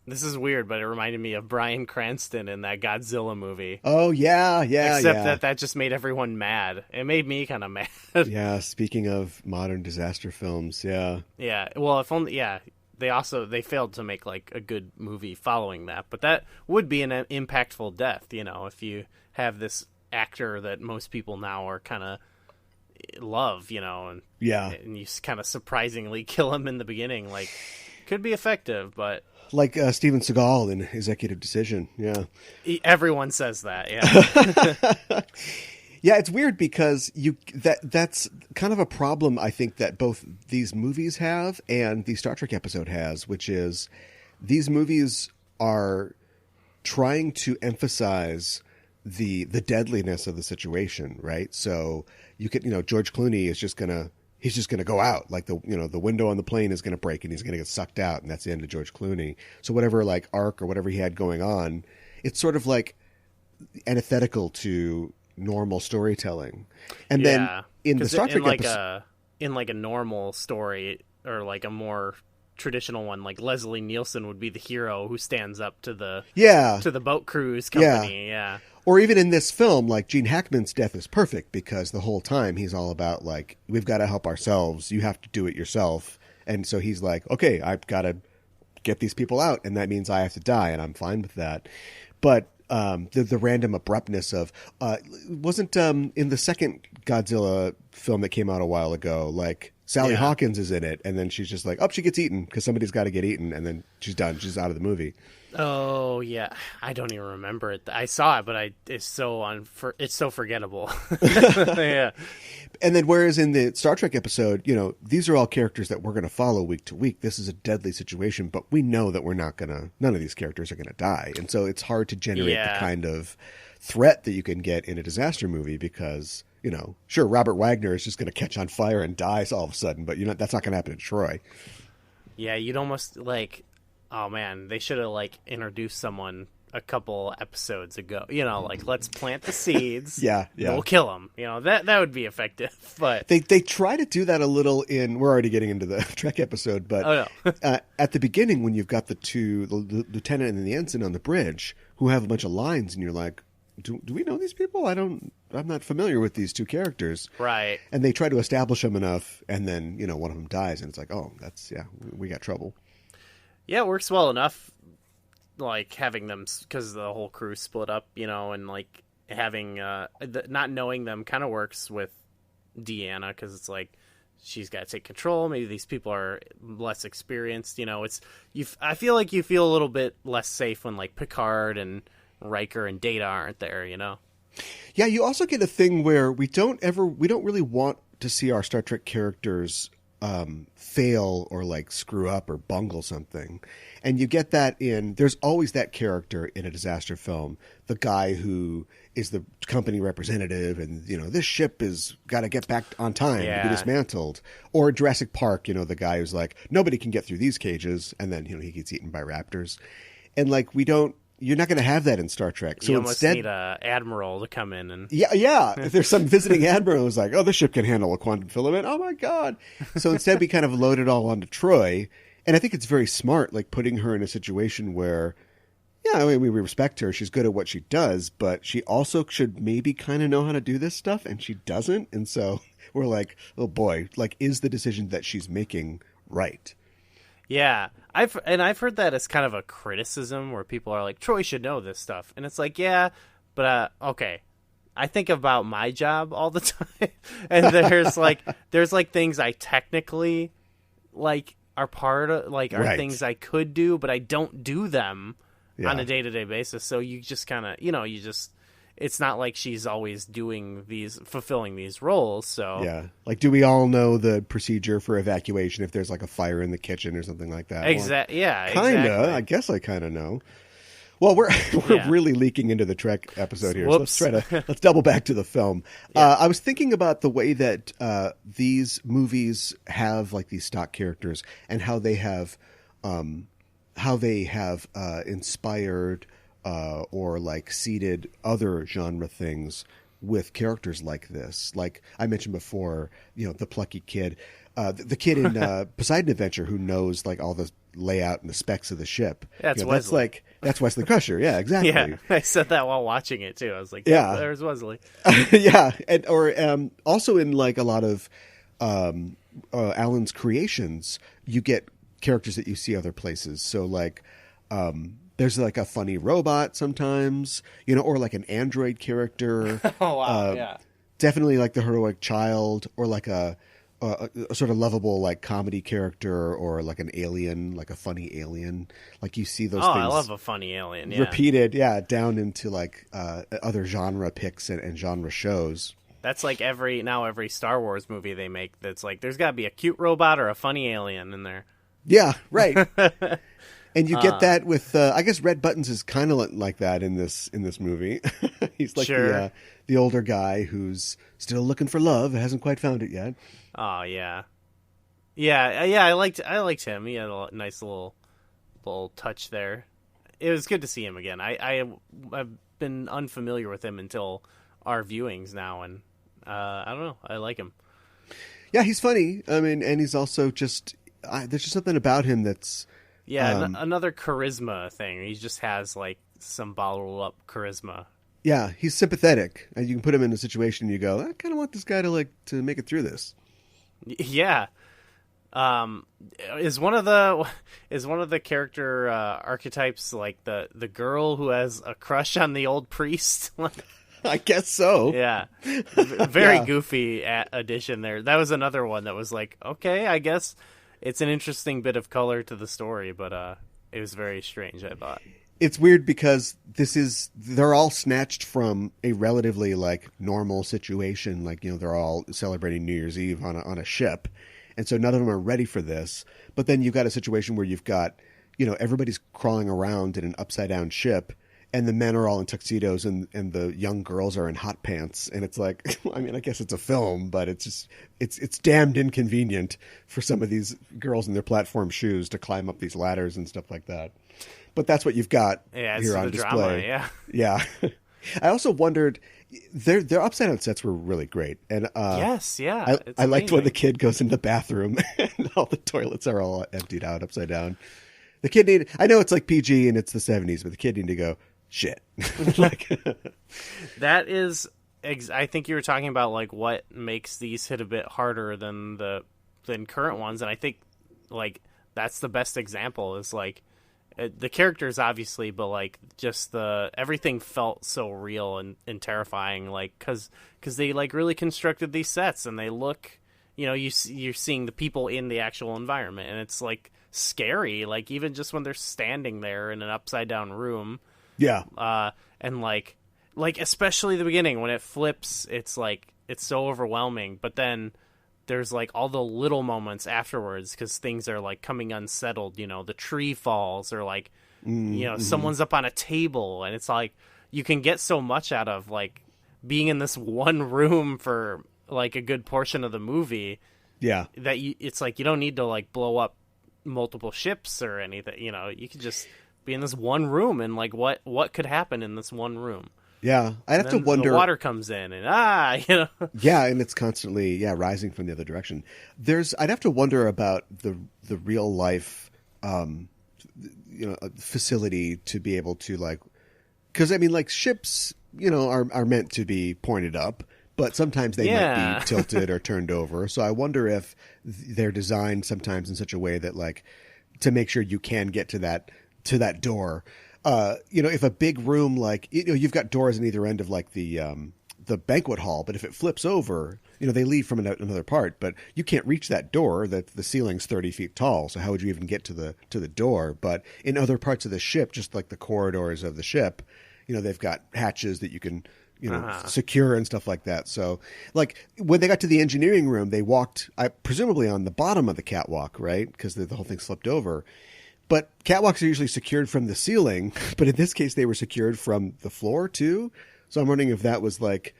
B: this is weird, but it reminded me of Bryan Cranston in that Godzilla movie.
A: Oh yeah.
B: Except that just made everyone mad. It made me kind of mad.
A: Yeah. Speaking of modern disaster films, yeah.
B: Yeah. Well, if only. Yeah. They failed to make a good movie following that, but that would be an impactful death, if you have this actor that most people now are kind of love, you know, and
A: Yeah.
B: and you kind of surprisingly kill him in the beginning. Like, could be effective, but
A: Like Steven Seagal in Executive Decision. Yeah.
B: everyone says that. Yeah.
A: Yeah, it's weird because that's kind of a problem I think that both these movies have and the Star Trek episode has, which is these movies are trying to emphasize the deadliness of the situation, right? So you could, George Clooney is just gonna go out, like the window on the plane is gonna break and he's gonna get sucked out, and that's the end of George Clooney. So whatever like arc or whatever he had going on, it's sort of like antithetical to normal storytelling. And then in the Star Trek episode,
B: in like a normal story or like a more traditional one, like Leslie Nielsen would be the hero who stands up to the boat cruise company. Yeah.
A: Or even in this film, like Gene Hackman's death is perfect because the whole time he's all about like, we've got to help ourselves. You have to do it yourself. And so he's like, okay, I've got to get these people out, and that means I have to die, and I'm fine with that. But the random abruptness of wasn't in the second Godzilla film that came out a while ago, like Sally Hawkins is in it, and then she's just like, oh, she gets eaten because somebody's got to get eaten, and then she's done. She's out of the movie.
B: Oh yeah, I don't even remember it. I saw it, but it's so forgettable. Yeah.
A: And then whereas in the Star Trek episode, these are all characters that we're going to follow week to week. This is a deadly situation, but we know that none of these characters are going to die. And so it's hard to generate the kind of threat that you can get in a disaster movie because, sure, Robert Wagner is just going to catch on fire and dies all of a sudden, but that's not going to happen in Troy.
B: Yeah, you'd almost like, oh man, they should have like introduced someone a couple episodes ago, like let's plant the seeds. Yeah. We'll kill them. That would be effective. But
A: they try to do that a little in. We're already getting into the Trek episode, but at the beginning when you've got the lieutenant and the ensign on the bridge who have a bunch of lines, and you're like, do we know these people? I'm not familiar with these two characters,
B: right? And
A: they try to establish them enough, and then one of them dies, and it's like, oh, we got trouble.
B: Yeah, it works well enough. Like having them, because the whole crew split up, and like having not knowing them kind of works with Deanna, because it's like she's got to take control. Maybe these people are less experienced. I feel like you feel a little bit less safe when like Picard and Riker and Data aren't there.
A: Yeah, you also get a thing where we don't really want to see our Star Trek characters fail or like screw up or bungle something. And you get that there's always that character in a disaster film, the guy who is the company representative and, this ship is got to get back on time to be dismantled. Or Jurassic Park, the guy who's like, nobody can get through these cages. And then, he gets eaten by raptors. And like, you're not going to have that in Star Trek. So
B: you almost need an admiral to come in and
A: if there's some visiting admiral who's like, oh, this ship can handle a quantum filament. Oh my God. So instead we kind of load it all onto Troy. And I think it's very smart, like putting her in a situation where, we respect her. She's good at what she does, but she also should maybe kind of know how to do this stuff, and she doesn't. And so we're like, oh boy, like, is the decision that she's making right?
B: Yeah, I've heard that as kind of a criticism where people are like, Troy should know this stuff, and it's like, yeah, but okay. I think about my job all the time, and there's things I technically like are part of, like are things I could do, but I don't do them on a day-to-day basis. So you just kind of, it's not like she's always fulfilling these roles. So
A: yeah, like, do we all know the procedure for evacuation if there's like a fire in the kitchen or something like that?
B: Exactly. Yeah,
A: kinda.
B: Exactly.
A: I guess I kind of know. Well, we're really leaking into the Trek episode here.
B: Whoops.
A: So let's double back to the film. I was thinking about the way that these movies have like these stock characters and how they have inspired or like seeded other genre things with characters like this. Like I mentioned before, the plucky kid, the kid in Poseidon Adventure who knows like all the layout and the specs of the ship.
B: That's Wesley.
A: That's Wesley Crusher. Yeah, exactly.
B: Yeah, I said that while watching it too. I was like, there's Wesley.
A: Yeah, or also in like a lot of Alan's creations, you get characters that you see other places. So like, there's like a funny robot sometimes, or like an android character.
B: Oh wow! Yeah.
A: definitely like the heroic child, or like a sort of lovable like comedy character, or like an alien, like a funny alien. Like you see those things.
B: I love a funny alien. Yeah.
A: Repeated, down into like other genre picks and genre shows.
B: That's like every Star Wars movie they make. That's like there's got to be a cute robot or a funny alien in there.
A: Yeah, right. And you get that with I guess Red Buttons is kind of like that in this movie. He's like the older guy who's still looking for love, hasn't quite found it yet.
B: Oh yeah, I liked him. He had a nice little touch there. It was good to see him again. I've been unfamiliar with him until our viewings now, and I don't know. I like him.
A: Yeah, he's funny. I mean, and he's also just there's just something about him that's
B: another charisma thing. He just has like some bottled up charisma.
A: Yeah, he's sympathetic, and you can put him in a situation and you go, I kind of want this guy to make it through this.
B: Yeah. Is one of the character archetypes like the girl who has a crush on the old priest?
A: I guess so.
B: Yeah. Very goofy addition there. That was another one that was like, okay, I guess it's an interesting bit of color to the story, but it was very strange, I thought.
A: It's weird because they're all snatched from a relatively like normal situation. Like, they're all celebrating New Year's Eve on a ship. And so none of them are ready for this. But then you've got a situation where you've got, everybody's crawling around in an upside down ship, and the men are all in tuxedos and the young girls are in hot pants. And it's like, I mean, I guess it's a film, but it's just, it's damned inconvenient for some of these girls in their platform shoes to climb up these ladders and stuff like that. But that's what you've got here on display.
B: Drama,
A: yeah. I also wondered, their upside down sets were really great, and
B: yes, yeah,
A: I liked when the kid goes into the bathroom and all the toilets are all emptied out upside down. The kid I know it's like PG and it's the 70s, but the kid needed to go shit.
B: That is, I think you were talking about like what makes these hit a bit harder than current ones, and I think like that's the best example is like. The characters obviously, but like just everything felt so real and terrifying, like because they like really constructed these sets and they look, you're seeing the people in the actual environment and it's like scary, like even just when they're standing there in an upside down room, and like especially the beginning when it flips, it's like it's so overwhelming, but then. There's like all the little moments afterwards because things are like coming unsettled. The tree falls or like, someone's up on a table and it's like you can get so much out of like being in this one room for like a good portion of the movie. Yeah. That it's like you don't need to like blow up multiple ships or anything. You could just be in this one room and like what could happen in this one room.
A: Yeah, I'd have to wonder.
B: The water comes in, and
A: Yeah, and it's constantly rising from the other direction. I'd have to wonder about the real life, facility to be able to like, because I mean, like ships, are meant to be pointed up, but sometimes they might be tilted or turned over. So I wonder if they're designed sometimes in such a way that like to make sure you can get to that door. If a big room like you've got doors on either end of like the banquet hall, but if it flips over, they leave from another part, but you can't reach that door. That the ceiling's 30 feet tall, so how would you even get to the door? But in other parts of the ship, just like the corridors of the ship, they've got hatches that you can secure and stuff like that. So like when they got to the engineering room, they walked presumably on the bottom of the catwalk, right? Because the whole thing slipped over. But catwalks are usually secured from the ceiling, but in this case they were secured from the floor too. So I'm wondering if that was like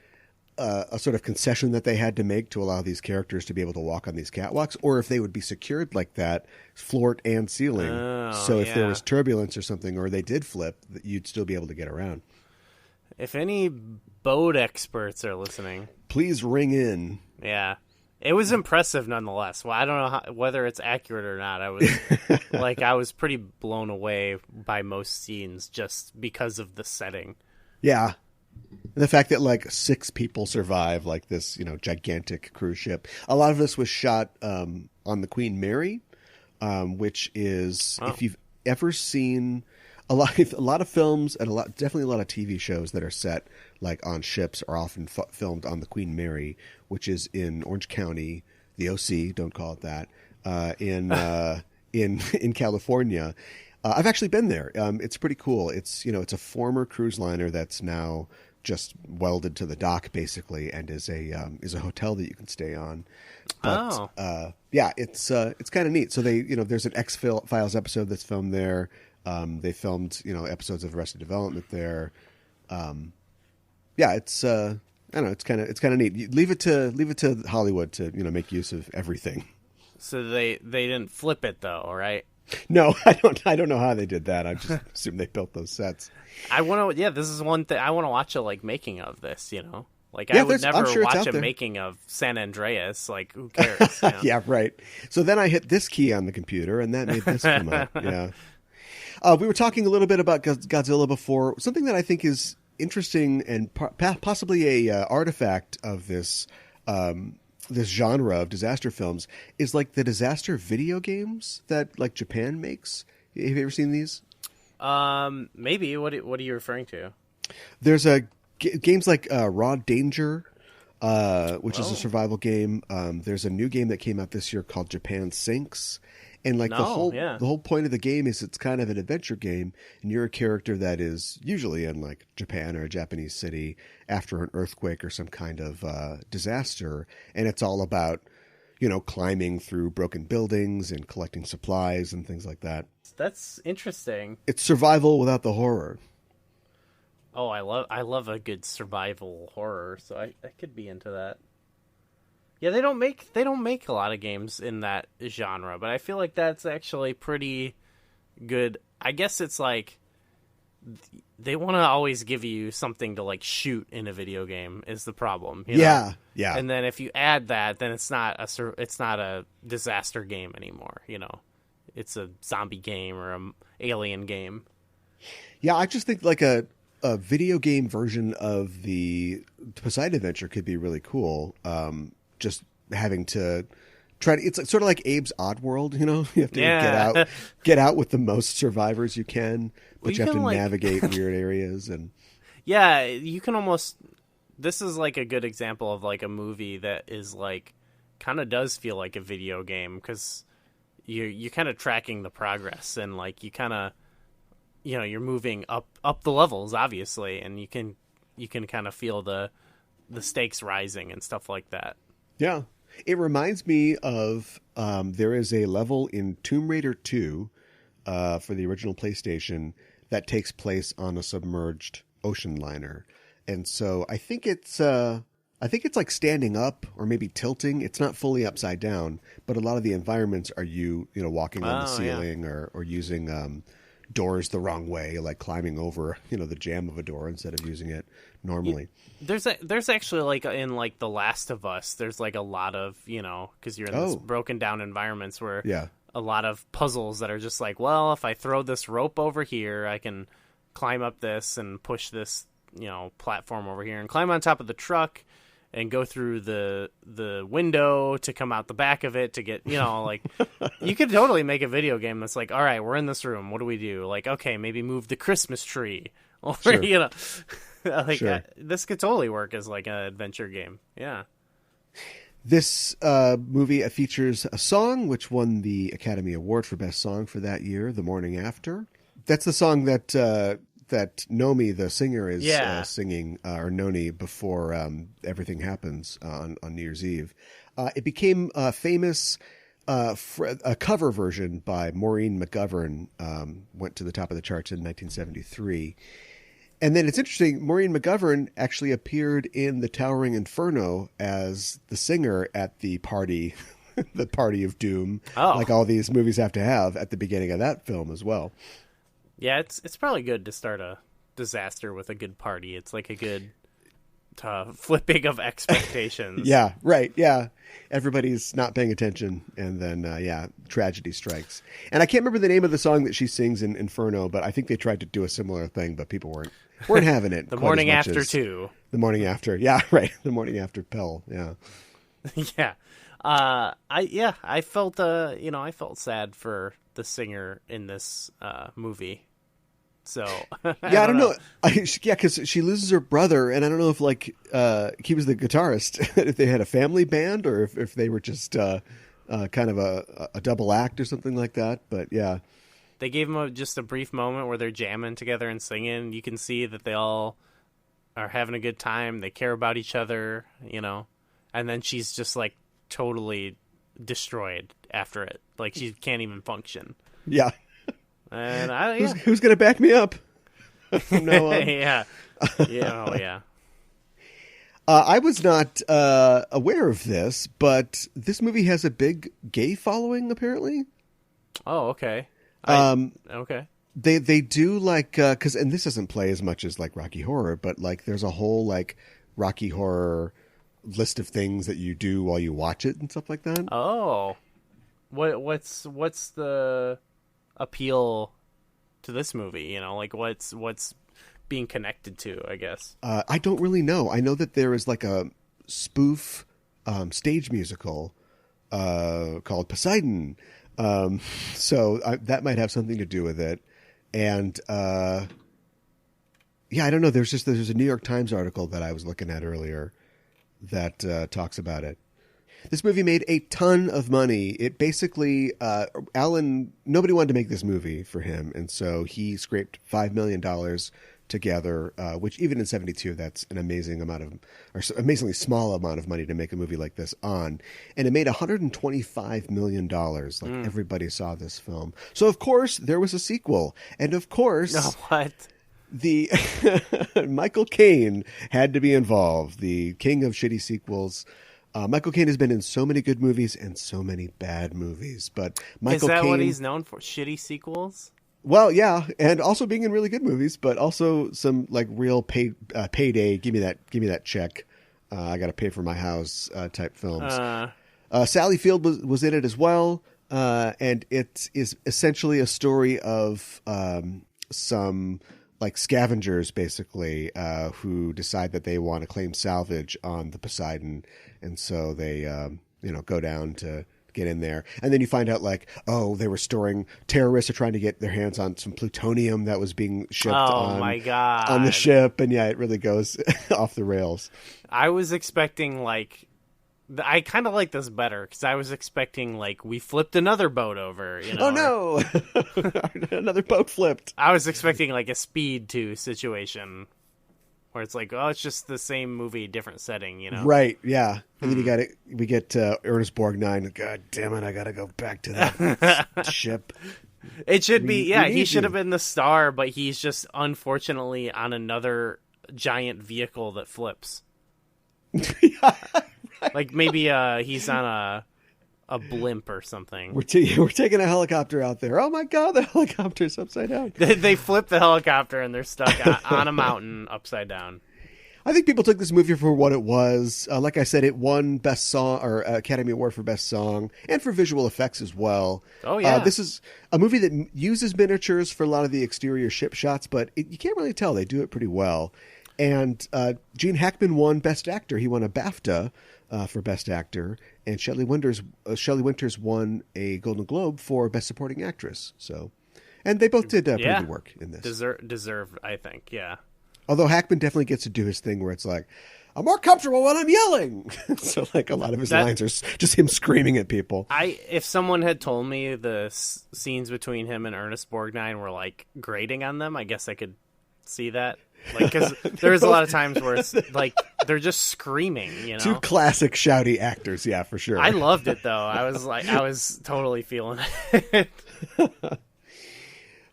A: a sort of concession that they had to make to allow these characters to be able to walk on these catwalks, or if they would be secured like that, floor and ceiling. So if there was turbulence or something, or they did flip, you'd still be able to get around.
B: If any boat experts are listening,
A: please ring in.
B: Yeah. It was impressive nonetheless. Well, I don't know whether it's accurate or not. I was I was pretty blown away by most scenes just because of the setting.
A: Yeah. And the fact that like 6 people survive like this, gigantic cruise ship. A lot of this was shot on the Queen Mary, which is if you've ever seen a lot of films and definitely a lot of TV shows that are set like on ships are often filmed on the Queen Mary, which is in Orange County, the OC. Don't call it that. In California. I've actually been there. It's pretty cool. It's it's a former cruise liner that's now just welded to the dock basically, and is a hotel that you can stay on. But yeah, it's kind of neat. So they there's an X-Files episode that's filmed there. They filmed episodes of Arrested Development there. Yeah, it's I don't know. It's kind of neat. You leave it to Hollywood to make use of everything.
B: So they didn't flip it though, right?
A: No, I don't know how they did that. I just assume they built those sets.
B: I want to. Yeah, this is one thing I want to watch a making of this. Like I would never watch a making of San Andreas. Like who cares?
A: Yeah, right. So then I hit this key on the computer, and that made this come up. Yeah. We were talking a little bit about Godzilla before. Something that I think is interesting and possibly a artifact of this this genre of disaster films is like the disaster video games that like Japan makes. Have you ever seen these?
B: Maybe. What are you referring to?
A: There's games like Raw Danger, which is a survival game. There's a new game that came out this year called Japan Sinks. And like the whole point of the game is it's kind of an adventure game, and you're a character that is usually in like Japan or a Japanese city after an earthquake or some kind of disaster, and it's all about climbing through broken buildings and collecting supplies and things like that.
B: That's interesting.
A: It's survival without the horror.
B: Oh, I love a good survival horror, so I could be into that. Yeah, they don't make a lot of games in that genre, but I feel like that's actually pretty good. I guess it's like they want to always give you something to like shoot in a video game is the problem.
A: Yeah.
B: And then if you add that, then it's not a disaster game anymore. It's a zombie game or an alien game.
A: Yeah, I just think like a video game version of the Poseidon Adventure could be really cool. Just having to try to, it's sort of like Abe's Oddworld, you have to get out with the most survivors you can, but you have to navigate weird areas and.
B: Yeah, you can almost, this is like a good example of like a movie that is like, kind of does feel like a video game because you're kind of tracking the progress and like you kind of, you're moving up the levels obviously, and you can kind of feel the stakes rising and stuff like that.
A: Yeah. It reminds me of there is a level in Tomb Raider 2 for the original PlayStation that takes place on a submerged ocean liner. And so I think it's like standing up or maybe tilting. It's not fully upside down, but a lot of the environments are walking on the ceiling or using doors the wrong way, like climbing over, the jamb of a door instead of using it normally.
B: There's actually like in like The Last of Us, there's like a lot of, because you're in this broken down environments where a lot of puzzles that are just like, well, if I throw this rope over here, I can climb up this and push this, platform over here and climb on top of the truck and go through the window to come out the back of it to get, like you could totally make a video game that's like, all right, we're in this room. What do we do? Like, okay, maybe move the Christmas tree or,
A: sure.
B: Like
A: sure.
B: This could totally work as like an adventure game. Yeah.
A: This movie features a song which won the Academy Award for Best Song for that year, The Morning After. That's the song that Nomi, the singer, is singing, or Noni, before everything happens on New Year's Eve. It became famous. A cover version by Maureen McGovern went to the top of the charts in 1973. And then it's interesting, Maureen McGovern actually appeared in The Towering Inferno as the singer at the party, the Party of Doom, like all these movies have to have at the beginning of that film as well.
B: Yeah, it's probably good to start a disaster with a good party. It's like a good flipping of expectations.
A: Yeah, right, yeah. Everybody's not paying attention, and then, tragedy strikes. And I can't remember the name of the song that she sings in Inferno, but I think they tried to do a similar thing, but people weren't having it.
B: The morning after, too.
A: The morning after, yeah, right. The morning after Pell, yeah.
B: Yeah. I felt, I felt sad for the singer in this movie. So
A: I don't know. Yeah, because she loses her brother, and I don't know if like he was the guitarist, if they had a family band or if they were just kind of a double act or something like that. But yeah,
B: they gave him just a brief moment where they're jamming together and singing. You can see that they all are having a good time. They care about each other, you know. And then she's just like totally destroyed after it. Like she can't even function.
A: Yeah.
B: And
A: who's gonna back me up? From now on?
B: Yeah. Oh yeah.
A: I was not aware of this, but this movie has a big gay following, apparently.
B: Oh, okay. Okay.
A: They do like because and this doesn't play as much as like Rocky Horror, but like there's a whole like Rocky Horror list of things that you do while you watch it and stuff like that.
B: Oh, what's the appeal to this movie? You know, like what's being connected to? I guess
A: I don't really know. I know that there is like a spoof stage musical called Poseidon, so that might have something to do with it. And I don't know. There's a New York Times article that I was looking at earlier that talks about it. This movie made a ton of money. It basically, nobody wanted to make this movie for him, and so he scraped $5 million together, which even in 1972, that's an amazingly small amount of money to make a movie like this on. And it made $125 million. Like everybody saw this film. So of course there was a sequel, and of course,
B: what?
A: The Michael Caine had to be involved, the king of shitty sequels. Michael Caine has been in so many good movies and so many bad movies, but Michael Caine...
B: Is that what he's known for? Shitty sequels?
A: Well, yeah, and also being in really good movies, but also some like real payday. Give me that check. I got to pay for my house type films. Sally Field was in it as well, and it is essentially a story of some like scavengers basically who decide that they want to claim salvage on the Poseidon, and so they go down to get in there, and then you find out like, oh, they were storing, terrorists are trying to get their hands on some plutonium that was being shipped
B: my God.
A: on the ship, and yeah, it really goes off the rails.
B: I was expecting like, I kind of like this better because I was expecting like we flipped another boat over. You know,
A: oh no, another boat flipped.
B: I was expecting like a Speed 2 situation where it's like, oh, it's just the same movie, different setting, you know?
A: Right? Yeah. And then we get Ernest Borgnine. God damn it! I got to go back to that ship.
B: It should be, he should have been the star, but he's just unfortunately on another giant vehicle that flips.
A: Yeah. Right.
B: Like maybe he's on a blimp or something.
A: We're taking a helicopter out there. Oh my God, the helicopter's upside down.
B: They flip the helicopter and they're stuck on a mountain upside down.
A: I think people took this movie for what it was. Like I said, it won Best Song or Academy Award for Best Song and for visual effects as well.
B: Oh yeah,
A: this is a movie that uses miniatures for a lot of the exterior ship shots, but you can't really tell. They do it pretty well. And Gene Hackman won Best Actor. He won a BAFTA for Best Actor, and Shelley Winters won a Golden Globe for Best Supporting Actress. So, and they both did pretty good work in this.
B: Deserved, I think. Yeah.
A: Although Hackman definitely gets to do his thing where it's like, I'm more comfortable when I'm yelling. So like a lot of his lines are just him screaming at people.
B: If someone had told me the scenes between him and Ernest Borgnine were like grating on them, I guess I could see that. Like, because there's a lot of times where it's like they're just screaming, you know.
A: Two classic shouty actors, yeah, for sure.
B: I loved it though. I was totally feeling it.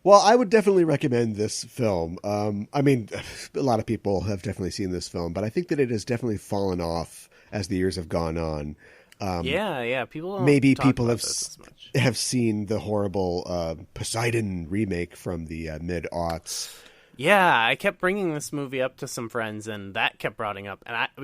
A: Well, I would definitely recommend this film. I mean, a lot of people have definitely seen this film, but I think that it has definitely fallen off as the years have gone on.
B: People don't
A: maybe
B: talk
A: people
B: about this as much.
A: have seen the horrible Poseidon remake from the mid-aughts.
B: Yeah, I kept bringing this movie up to some friends, and that kept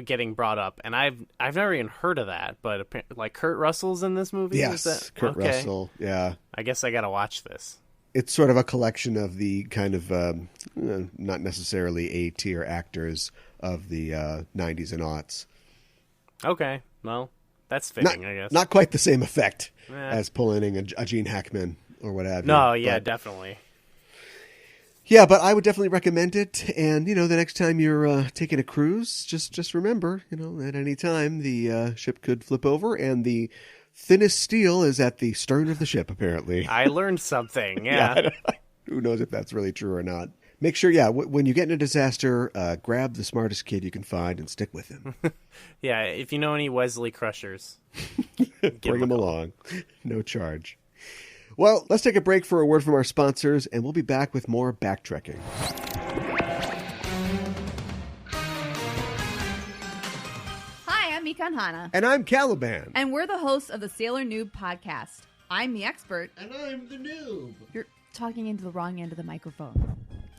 B: getting brought up, and I've never even heard of that. But like Kurt Russell's in this movie.
A: Yes, Kurt Russell. Yeah, I
B: guess I gotta watch this.
A: It's sort of a collection of the kind of not necessarily A-tier actors of the 90s and aughts.
B: Okay, well, that's fitting, I guess.
A: Not quite the same effect as pulling in a Gene Hackman or what have you.
B: No, yeah, definitely.
A: Yeah, but I would definitely recommend it. And, the next time you're taking a cruise, just remember, at any time the ship could flip over and the thinnest steel is at the stern of the ship, apparently.
B: I learned something, yeah.
A: Who knows if that's really true or not. Make sure, when you get in a disaster, grab the smartest kid you can find and stick with him.
B: Yeah, if you know any Wesley Crushers,
A: bring them along. No charge. Well, let's take a break for a word from our sponsors, and we'll be back with more backtrekking.
G: Hi, I'm Mikan Hana.
A: And I'm Caliban.
G: And we're the hosts of the Sailor Noob podcast. I'm the expert.
A: And I'm the noob.
G: You're talking into the wrong end of the microphone.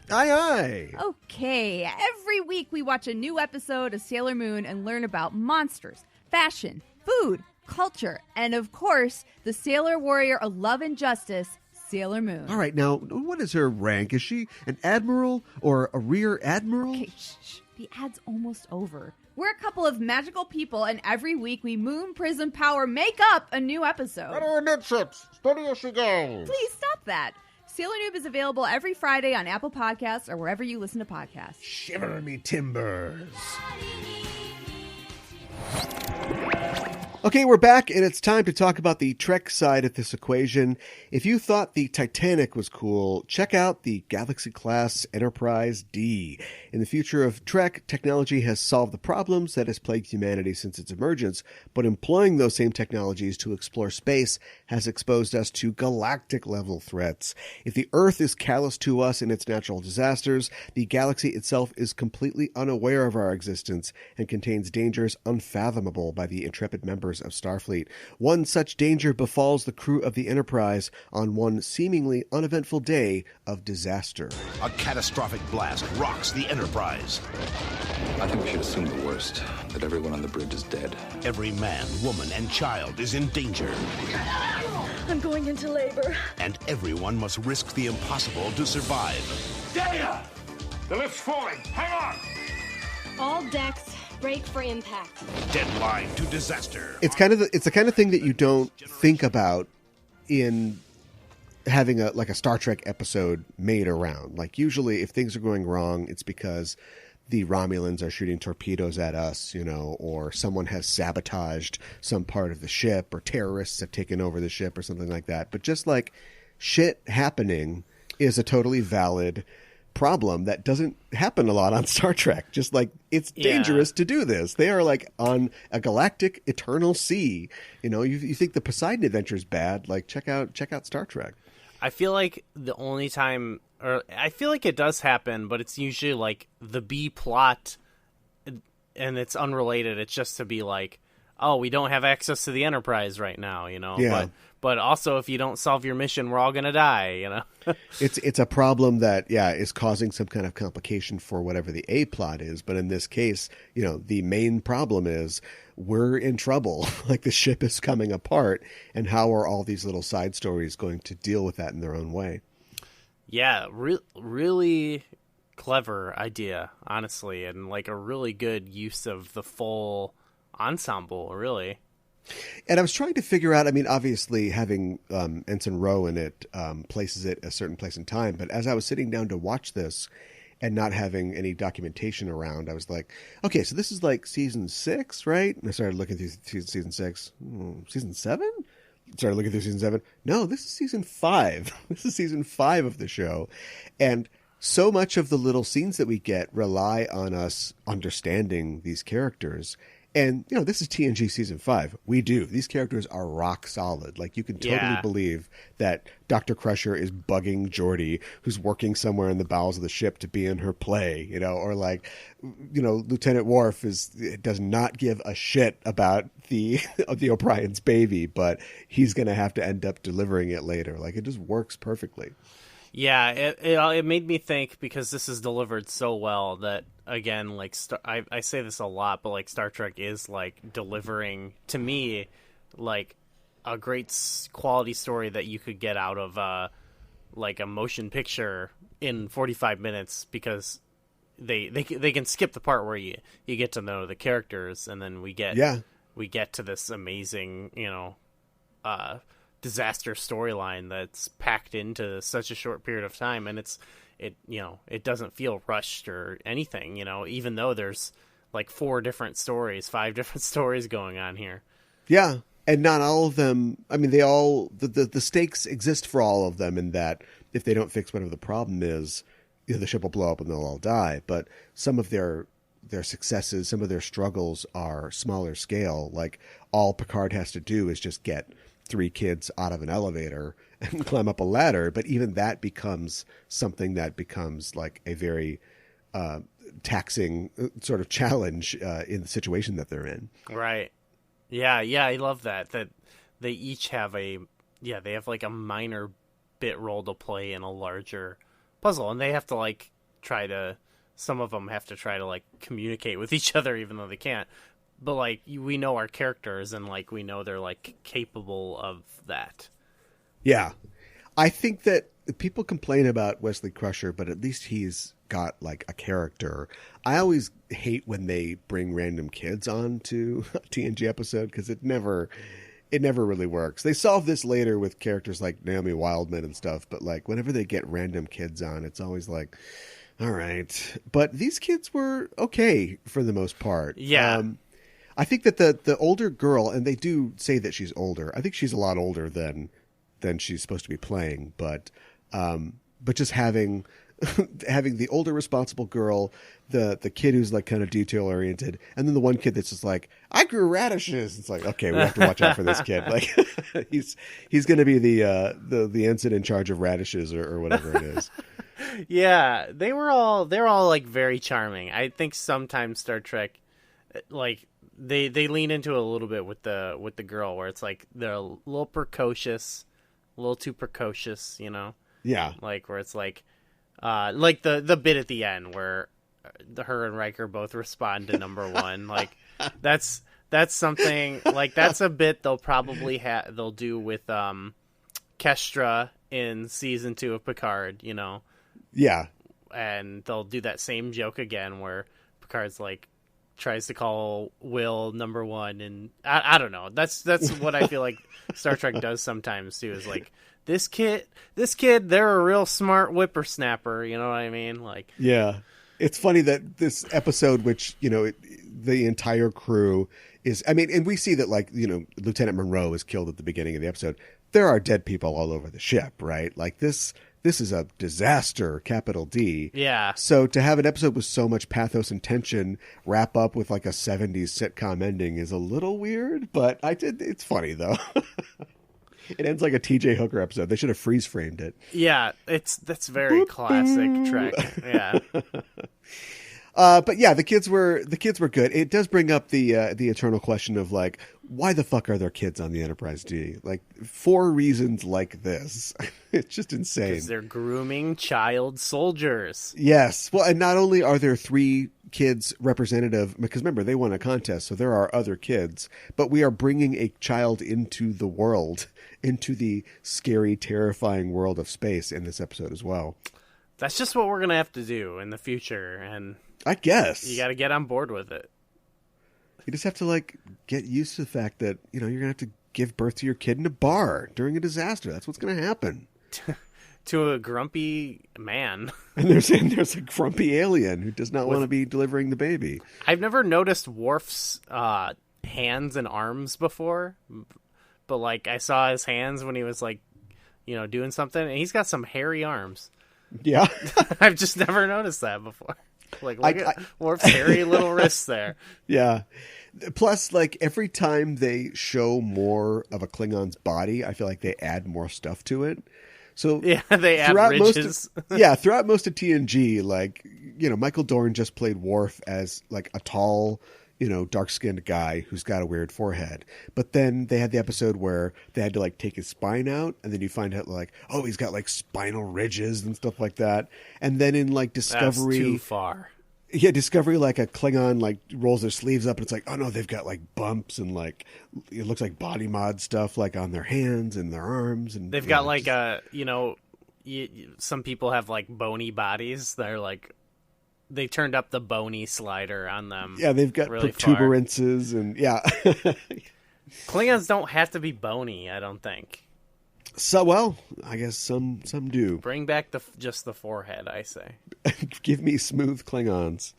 A: Aye, aye.
G: Okay, every week we watch a new episode of Sailor Moon and learn about monsters, fashion, food, culture, and of course, the sailor warrior of love and justice, Sailor Moon.
A: All right, now, what is her rank? Is she an admiral or a rear admiral?
G: Okay, shh. The ad's almost over. We're a couple of magical people, and every week we Moon Prism Power make up a new episode.
A: Better midships. Steady as she goes.
G: Please stop that. Sailor Noob is available every Friday on Apple Podcasts or wherever you listen to podcasts.
A: Shiver me timbers. Okay, we're back, and it's time to talk about the Trek side of this equation. If you thought the Titanic was cool, check out the Galaxy-class Enterprise D. In the future of Trek, technology has solved the problems that has plagued humanity since its emergence, but employing those same technologies to explore space has exposed us to galactic-level threats. If the Earth is callous to us in its natural disasters, the galaxy itself is completely unaware of our existence and contains dangers unfathomable by the intrepid members of Starfleet. One such danger befalls the crew of the Enterprise on one seemingly uneventful day of disaster.
H: A catastrophic blast rocks the Enterprise.
I: I think we should assume the worst, that everyone on the bridge is dead.
H: Every man, woman, and child is in danger.
F: I'm going into labor.
H: And everyone must risk the impossible to survive.
D: Data! The lift's falling. Hang on!
J: All decks, break for impact.
H: Deadline to disaster.
A: It's the kind of thing that you don't think about in having a Star Trek episode made around. Like, usually if things are going wrong, it's because the Romulans are shooting torpedoes at us, or someone has sabotaged some part of the ship, or terrorists have taken over the ship or something like that. But just like shit happening is a totally valid problem that doesn't happen a lot on Star Trek. Just like, it's dangerous to do this. They are like on a galactic eternal sea. You think the Poseidon Adventure is bad, like check out Star Trek.
B: I feel like the only time, or I feel like it does happen, but it's usually like the B plot and it's unrelated. It's just to be like, oh, we don't have access to the Enterprise right now,
A: Yeah.
B: But also, if you don't solve your mission, we're all going to die,
A: It's a problem that, is causing some kind of complication for whatever the A plot is. But in this case, the main problem is we're in trouble. Like, the ship is coming apart. And how are all these little side stories going to deal with that in their own way?
B: Yeah, really clever idea, honestly. And like a really good use of the full ensemble, really.
A: And I was trying to figure out, obviously having Ensign Rowe in it places it a certain place in time. But as I was sitting down to watch this and not having any documentation around, I was like, okay, so this is like season 6, right? And I started looking through season 6. Season 7? Started looking through season 7. No, this is season 5. This is season 5 of the show. And so much of the little scenes that we get rely on us understanding these characters. And, this is TNG season 5. We do. These characters are rock solid. Like, you can totally believe that Dr. Crusher is bugging Geordi, who's working somewhere in the bowels of the ship to be in her play, or like, Lieutenant Worf does not give a shit about the O'Brien's baby, but he's going to have to end up delivering it later. Like, it just works perfectly.
B: Yeah, it made me think, because this is delivered so well, that again, like I say this a lot, but like Star Trek is like delivering to me like a great quality story that you could get out of like a motion picture in 45 minutes, because they can skip the part where you get to know the characters, and then we get to this amazing disaster storyline that's packed into such a short period of time. And it doesn't feel rushed or anything, even though there's like 5 different stories going on here.
A: Yeah. And not all of them, I mean, they all, the stakes exist for all of them in that if they don't fix whatever the problem is, the ship will blow up and they'll all die. But some of their successes, some of their struggles are smaller scale. Like, all Picard has to do is just get 3 kids out of an elevator and climb up a ladder. But even that becomes something that becomes like a very taxing sort of challenge in the situation that they're in.
B: Right. Yeah, I love that they each have they have like a minor bit role to play in a larger puzzle, and they have to like some of them have to try to like communicate with each other even though they can't. But like we know our characters, and like we know they're like capable of that.
A: Yeah. I think that people complain about Wesley Crusher, but at least he's got like a character. I always hate when they bring random kids on to a TNG episode because it never really works. They solve this later with characters like Naomi Wildman and stuff, but like whenever they get random kids on, it's always like, all right. But these kids were okay for the most part.
B: Yeah.
A: I think that the older girl, and they do say that she's older. I think she's a lot older than she's supposed to be playing, but just having the older responsible girl, the kid who's like kind of detail oriented, and then the one kid that's just like, I grew radishes. It's like, okay, we have to watch out for this kid. Like he's going to be the ensign in charge of radishes or whatever it is.
B: Yeah, they're all like very charming. I think sometimes Star Trek, like they lean into it a little bit with the girl, where it's like they're a little precocious, a little too precocious,
A: Yeah,
B: like where it's like the bit at the end where her and Riker both respond to number 1. Like that's something like that's a bit they'll probably they'll do with Kestra in season 2 of Picard,
A: Yeah,
B: and they'll do that same joke again where Picard's like tries to call Will number 1, and I don't know. That's what I feel like Star Trek does sometimes too. Is like this kid, they're a real smart whippersnapper. You know what I mean? Like,
A: yeah. It's funny that this episode, which the entire crew is. I mean, and we see that like Lieutenant Monroe is killed at the beginning of the episode. There are dead people all over the ship, right? Like this is a disaster, capital D.
B: Yeah.
A: So to have an episode with so much pathos and tension wrap up with like a 70s sitcom ending is a little weird, but it's funny though. It ends like a TJ Hooker episode. They should have freeze framed it.
B: Yeah, that's very classic Trek. Yeah.
A: But yeah, the kids were good. It does bring up the eternal question of like, why the fuck are there kids on the Enterprise D? Like, for reasons like this. It's just insane.
B: Because they're grooming child soldiers.
A: Yes. Well, and not only are there 3 kids representative, because remember, they won a contest, so there are other kids, but we are bringing a child into the world, into the scary, terrifying world of space in this episode as well.
B: That's just what we're going to have to do in the future, and
A: I guess
B: you got to get on board with it.
A: You just have to like get used to the fact that, you're going to have to give birth to your kid in a bar during a disaster. That's what's going to happen.
B: To a grumpy man.
A: And there's a grumpy alien who does not want to be delivering the baby.
B: I've never noticed Worf's hands and arms before, but like I saw his hands when he was like, doing something, and he's got some hairy arms.
A: Yeah.
B: I've just never noticed that before. Like, look at Worf's hairy little wrists there.
A: Yeah. Plus, like, every time they show more of a Klingon's body, I feel like they add more stuff to it. So
B: yeah, they add ridges.
A: Throughout most of TNG, like, Michael Dorn just played Worf as like a tall, dark-skinned guy who's got a weird forehead. But then they had the episode where they had to like take his spine out, and then you find out like, oh, he's got like spinal ridges and stuff like that. And then in like Discovery,
B: that's too far.
A: Yeah, Discovery, like a Klingon like rolls their sleeves up, and it's like, oh no, they've got like bumps, and like it looks like body mod stuff like on their hands and their arms, and
B: they've got like some people have like bony bodies. They're like, they turned up the bony slider on them.
A: Yeah, they've got
B: really
A: protuberances, and yeah.
B: Klingons don't have to be bony, I don't think.
A: So, well, I guess some do.
B: Bring back just the forehead, I say.
A: Give me smooth Klingons.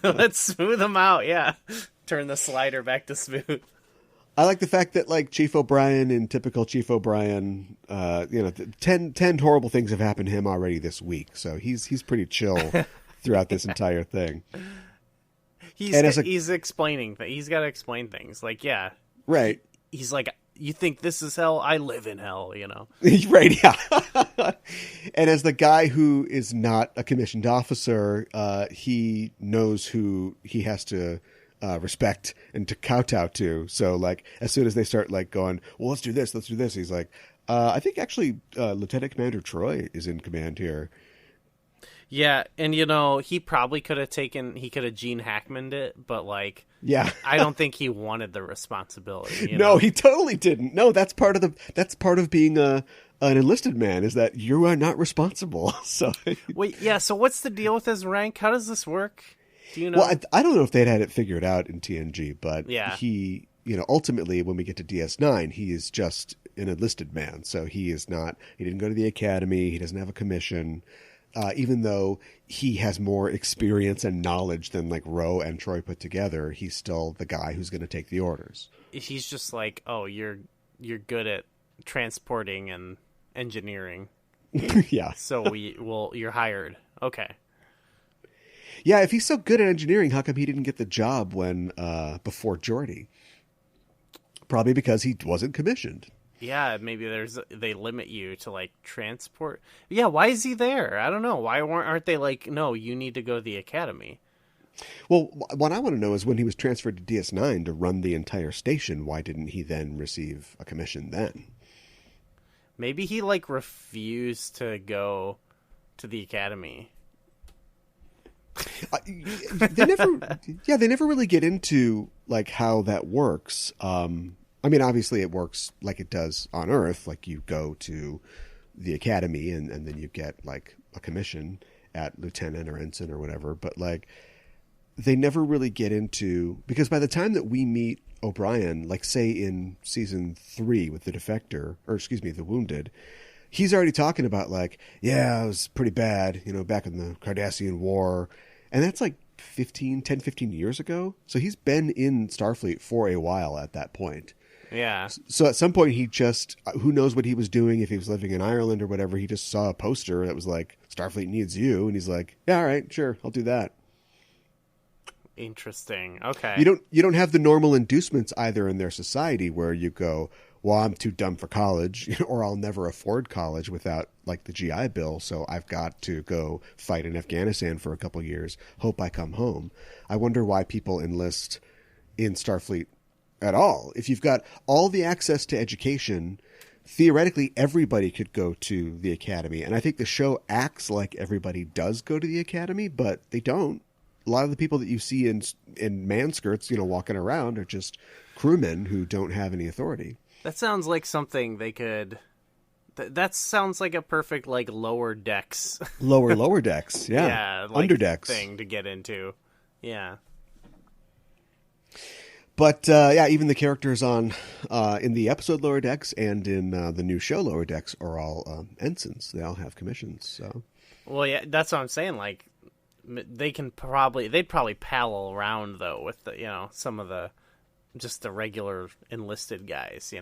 B: Let's smooth them out, yeah. Turn the slider back to smooth.
A: I like the fact that, like, Chief O'Brien, in typical Chief O'Brien, 10 horrible things have happened to him already this week. So he's pretty chill throughout this entire thing.
B: He's explaining things. He's got to explain things. Like, yeah.
A: Right.
B: He's like, you think this is hell? I live in hell, you know?
A: Right, yeah. And as the guy who is not a commissioned officer, he knows who he has to respect and to kowtow to. So, like, as soon as they start, like, going, well, let's do this, he's like, I think actually Lieutenant Commander Troy is in command here.
B: Yeah, and, he probably could have Gene Hackman'd it, but, like,
A: yeah,
B: I don't think he wanted the responsibility.
A: No, he totally didn't. No, that's part of being an enlisted man, is that you are not responsible. So
B: wait, yeah. So what's the deal with his rank? How does this work? Do you know?
A: Well, I don't know if they'd had it figured out in TNG, but
B: yeah.
A: He, ultimately when we get to DS9, he is just an enlisted man. So he didn't go to the academy. He doesn't have a commission. Even though he has more experience and knowledge than like Ro and Troy put together, he's still the guy who's going to take the orders.
B: He's just like, oh, you're good at transporting and engineering.
A: Yeah.
B: So you're hired. Okay.
A: Yeah, if he's so good at engineering, how come he didn't get the job before Geordi? Probably because he wasn't commissioned.
B: Yeah, maybe they limit you to like transport. Yeah, why is he there? I don't know. Why aren't they like, no, you need to go to the academy?
A: Well, what I want to know is when he was transferred to DS9 to run the entire station, why didn't he then receive a commission then?
B: Maybe he like refused to go to the academy.
A: They never really get into like how that works. I mean, obviously it works like it does on Earth. Like you go to the academy and then you get like a commission at lieutenant or ensign or whatever. But like they never really get into, because by the time that we meet O'Brien, like say in season 3 with the defector, the wounded, he's already talking about like, yeah, it was pretty bad, back in the Cardassian War. And that's like 15 years ago. So he's been in Starfleet for a while at that point.
B: Yeah.
A: So at some point he just, who knows what he was doing, if he was living in Ireland or whatever, he just saw a poster that was like, Starfleet needs you. And he's like, yeah, all right, sure, I'll do that.
B: Interesting. Okay.
A: You don't have the normal inducements either in their society where you go, well, I'm too dumb for college, or I'll never afford college without like the GI Bill. So I've got to go fight in Afghanistan for a couple years. Hope I come home. I wonder why people enlist in Starfleet at all. If you've got all the access to education, theoretically everybody could go to the academy. And I think the show acts like everybody does go to the academy, but they don't. A lot of the people that you see in man skirts, walking around are just crewmen who don't have any authority.
B: That sounds like something they could... That sounds like a perfect, like, lower decks.
A: Lower decks, yeah.
B: Yeah, like
A: underdecks
B: thing to get into. Yeah.
A: But, even the characters in the episode Lower Decks and in the new show Lower Decks are all ensigns. They all have commissions, so...
B: Well, yeah, that's what I'm saying. Like, they'd probably pal around, though, with some of just the regular enlisted guys,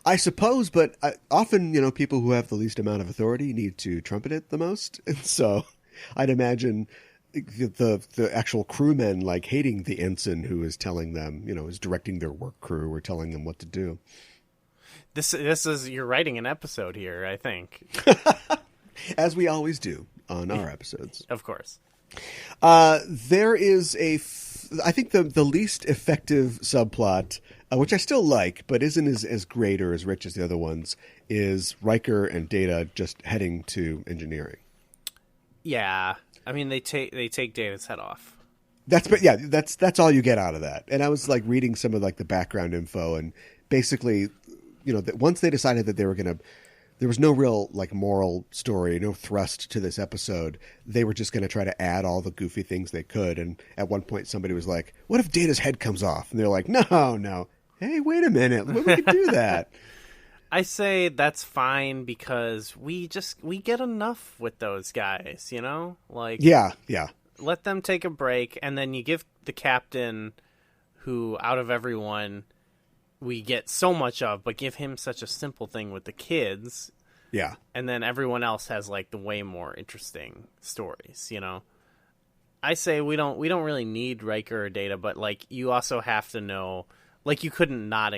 A: I suppose, but often, people who have the least amount of authority need to trumpet it the most. And so I'd imagine the actual crewmen like hating the ensign who is telling them, is directing their work crew or telling them what to do.
B: This is, you're writing an episode here, I think.
A: As we always do on our episodes.
B: Of course.
A: There is I think the least effective subplot, which I still like, but isn't as great or as rich as the other ones, is Riker and Data just heading to engineering. Yeah.
B: I mean, they take Data's head off.
A: That's all you get out of that. And I was like reading some of like the background info, and basically, once they decided that they were going to, there was no real like moral story, no thrust to this episode. They were just going to try to add all the goofy things they could. And at one point somebody was like, what if Data's head comes off? And they're like, no. Hey, wait a minute. We could do that.
B: I say that's fine because we get enough with those guys, you know? Like,
A: yeah.
B: Let them take a break, and then you give the captain, who out of everyone we get so much of, but give him such a simple thing with the kids.
A: Yeah.
B: And then everyone else has like the way more interesting stories, you know? I say we don't really need Riker or Data, but like you also have to know, like you couldn't not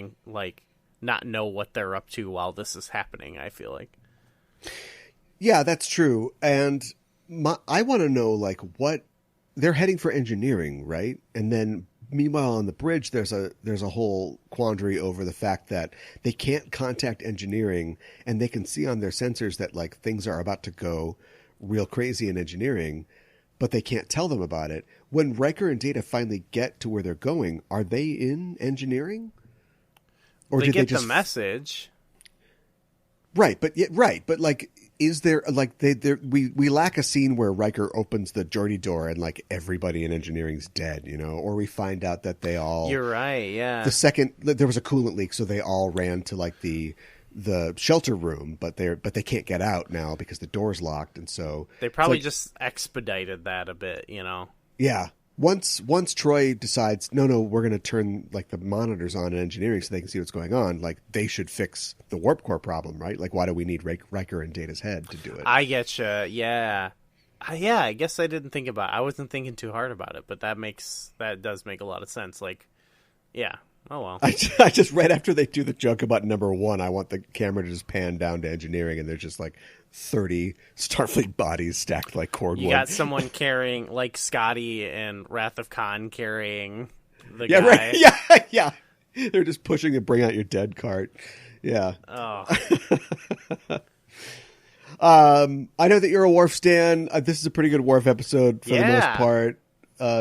B: know what they're up to while this is happening, I feel like.
A: Yeah, that's true. And I want to know like what they're heading for engineering, right? And then meanwhile on the bridge there's a whole quandary over the fact that they can't contact engineering, and they can see on their sensors that like things are about to go real crazy in engineering, but they can't tell them about it. When Riker and Data finally get to where they're going, are they in engineering? Or
B: they
A: did
B: get
A: they just
B: the message.
A: Right, but like, is there like we lack a scene where Riker opens the Geordi door and like everybody in engineering's dead, you know, or we find out that they all.
B: You're right, yeah.
A: The second there was a coolant leak, so they all ran to like the shelter room, but they can't get out now because the door's locked, and so
B: they probably just expedited that a bit, you know.
A: Yeah. Once Troy decides, no, we're going to turn like the monitors on in engineering so they can see what's going on, like they should fix the warp core problem, right? Like, why do we need Riker and Data's head to do it?
B: I getcha, yeah. Yeah, I guess I didn't think about it. I wasn't thinking too hard about it, but that does make a lot of sense. Like, yeah. Oh, well.
A: I just, right after they do the joke about number one, I want the camera to just pan down to engineering, and there's just like 30 Starfleet bodies stacked like cordwood.
B: You got someone carrying, like Scotty and Wrath of Khan carrying the
A: guy. Right. Yeah. They're just pushing the bring out your dead cart. Yeah.
B: Oh.
A: I know that you're a Worf stan. This is a pretty good Worf episode for the most part,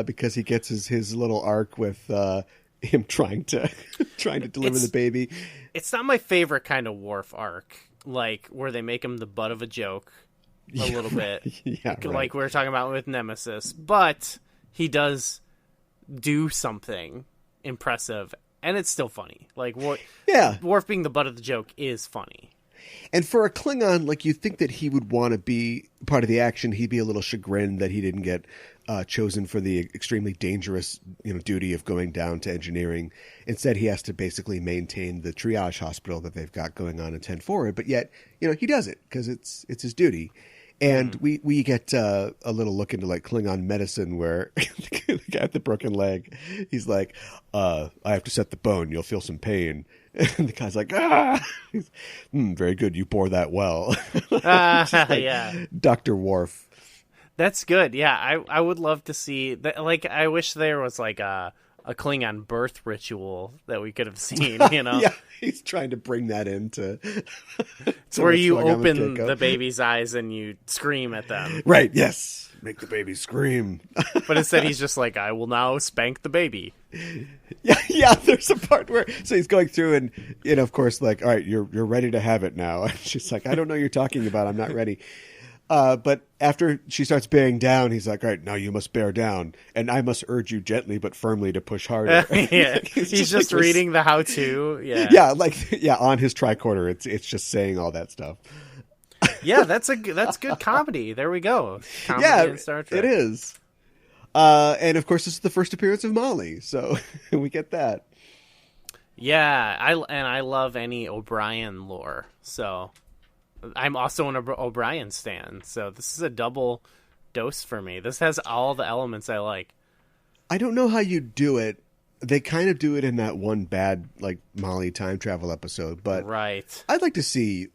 A: because he gets his little arc with him trying to deliver the baby.
B: It's not my favorite kind of Worf arc, like where they make him the butt of a joke a little bit.
A: Yeah,
B: like we were talking about with Nemesis, but he does do something impressive, and it's still funny. Like Worf being the butt of the joke is funny.
A: And for a Klingon, like you'd think that he would want to be part of the action. He'd be a little chagrined that he didn't get chosen for the extremely dangerous, duty of going down to engineering. Instead, he has to basically maintain the triage hospital that they've got going on in 10 Forward. But yet, he does it because it's his duty. And we get a little look into like Klingon medicine where the guy with the broken leg, he's like, I have to set the bone. You'll feel some pain. And the guy's like, very good. You bore that well.
B: Yeah.
A: Dr. Worf.
B: That's good. Yeah. I would love to see that. Like, I wish there was like a Klingon birth ritual that we could have seen,
A: Yeah. He's trying to bring that into.
B: It's where you open the baby's eyes and you scream at them.
A: Right. Yes. Make the baby scream.
B: But instead he's just like, I will now spank the baby.
A: Yeah. There's a part where he's going through and of course, like, all right, you're ready to have it now. And she's like, I don't know what you're talking about. I'm not ready. But after she starts bearing down, he's like, all right, now you must bear down. And I must urge you gently but firmly to push harder.
B: Yeah. He's just like reading the how-to. Yeah.
A: Yeah. On his tricorder, it's just saying all that stuff.
B: Yeah, that's good comedy. There we go. Comedy in Star Trek.
A: It is. And of course, this is the first appearance of Molly, so we get that.
B: Yeah, I love any O'Brien lore, so I'm also an O'Brien stan. So this is a double dose for me. This has all the elements I like.
A: I don't know how you do it. They kind of do it in that one bad like Molly time travel episode, but
B: right.
A: I'd like to see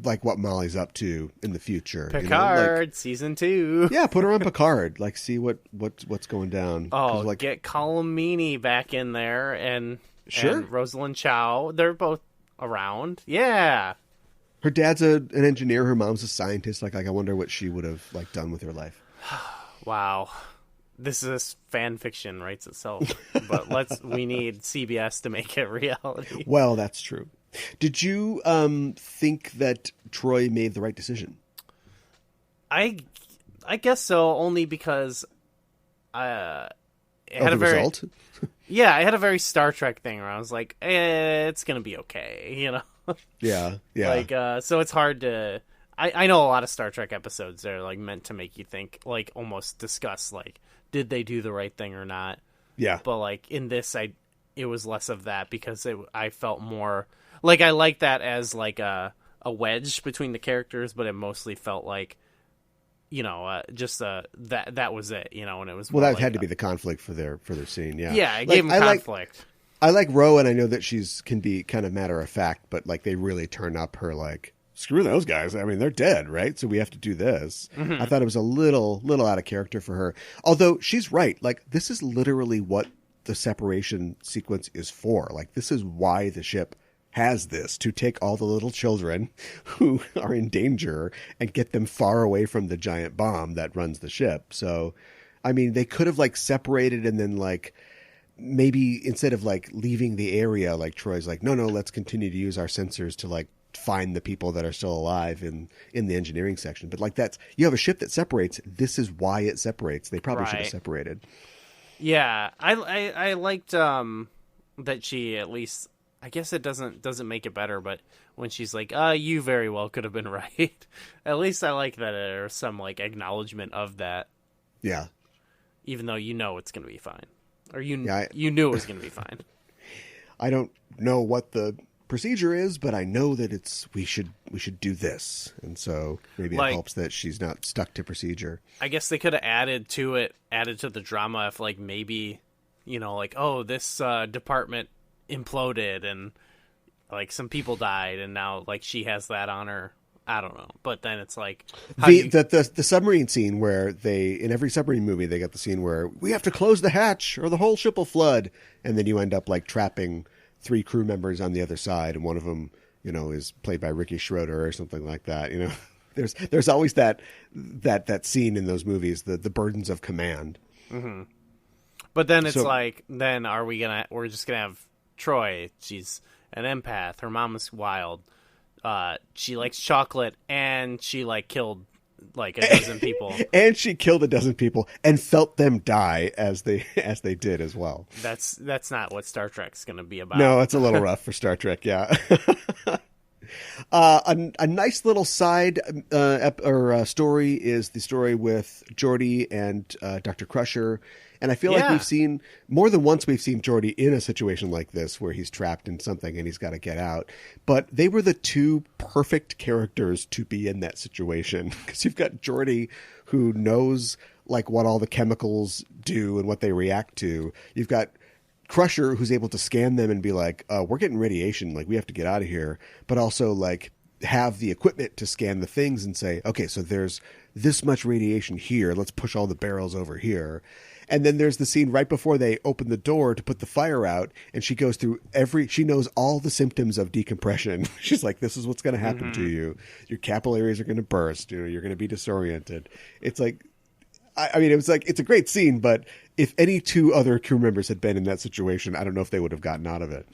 A: like what Molly's up to in the future.
B: Picard, season 2.
A: Yeah, put her on Picard. Like, see what's going down.
B: Oh,
A: like,
B: get Colm Meaney back in there and
A: sure.
B: And Rosalind Chow. They're both around. Yeah.
A: Her dad's an engineer. Her mom's a scientist. Like I wonder what she would have like done with her life.
B: Wow. This is fan fiction, writes itself. But we need CBS to make it reality.
A: Well, that's true. Did you think that Troy made the right decision?
B: I guess so, only because it had a very
A: result?
B: Yeah, I had a very Star Trek thing where I was like, it's gonna be okay,
A: Yeah.
B: Like, so it's hard to. I know a lot of Star Trek episodes are like meant to make you think, like almost discuss, like, did they do the right thing or not?
A: Yeah.
B: But like in this, it was less of that because I felt more like I liked that as like a wedge between the characters, but it mostly felt like, just that was it, and it was
A: Well, that
B: like
A: had to be the conflict for their scene. Yeah.
B: Yeah, it gave them conflict.
A: I like Ro, and I know that can be kind of matter of fact, but like they really turn up her like, screw those guys. I mean, they're dead, right? So we have to do this. Mm-hmm. I thought it was a little out of character for her. Although she's right. Like, this is literally what the separation sequence is for. Like, this is why the ship has this, to take all the little children who are in danger and get them far away from the giant bomb that runs the ship. So, I mean, they could have like separated and then like, maybe instead of like leaving the area, like Troy's like, no, let's continue to use our sensors to like find the people that are still alive in the engineering section. But like you have a ship that separates. This is why it separates. They probably should have separated.
B: Yeah, I liked that she at least. I guess it doesn't make it better, but when she's like, you very well could have been right. At least I like that there's some like acknowledgement of that. Yeah. Even though it's going to be fine, or you knew it was going to be fine.
A: I don't know what the procedure is, but I know that we should do this, and so maybe it helps that she's not stuck to procedure.
B: I guess they could have added to the drama if like maybe this department imploded and like some people died, and now like she has that on her. I don't know, but then it's like
A: the submarine scene where in every submarine movie they got the scene where we have to close the hatch or the whole ship will flood, and then you end up like trapping 3 crew members on the other side, and one of them, is played by Ricky Schroeder or something like that. There's always that scene in those movies, the burdens of command.
B: Mm-hmm. But then it's then we're just gonna have Troy. She's an empath. Her mom is wild. She likes chocolate, and she like killed like a dozen people.
A: And she killed a dozen people and felt them die as they did as well.
B: That's not what Star Trek's going to be about.
A: No, it's a little rough for Star Trek, yeah. A nice little side story is the story with Geordi and Dr. Crusher. And I feel like we've seen more than once Geordi in a situation like this where he's trapped in something and he's got to get out. But they were the 2 perfect characters to be in that situation, because you've got Geordi who knows like what all the chemicals do and what they react to. You've got Crusher who's able to scan them and be like, we're getting radiation, like we have to get out of here. But also like have the equipment to scan the things and say, okay, so there's this much radiation here. Let's push all the barrels over here. And then there's the scene right before they open the door to put the fire out, and she goes through she knows all the symptoms of decompression. She's like, this is what's going to happen to you. Your capillaries are going to burst. You're going to be disoriented. It's like, I mean, it's a great scene, but if any 2 other crew members had been in that situation, I don't know if they would have gotten out of it.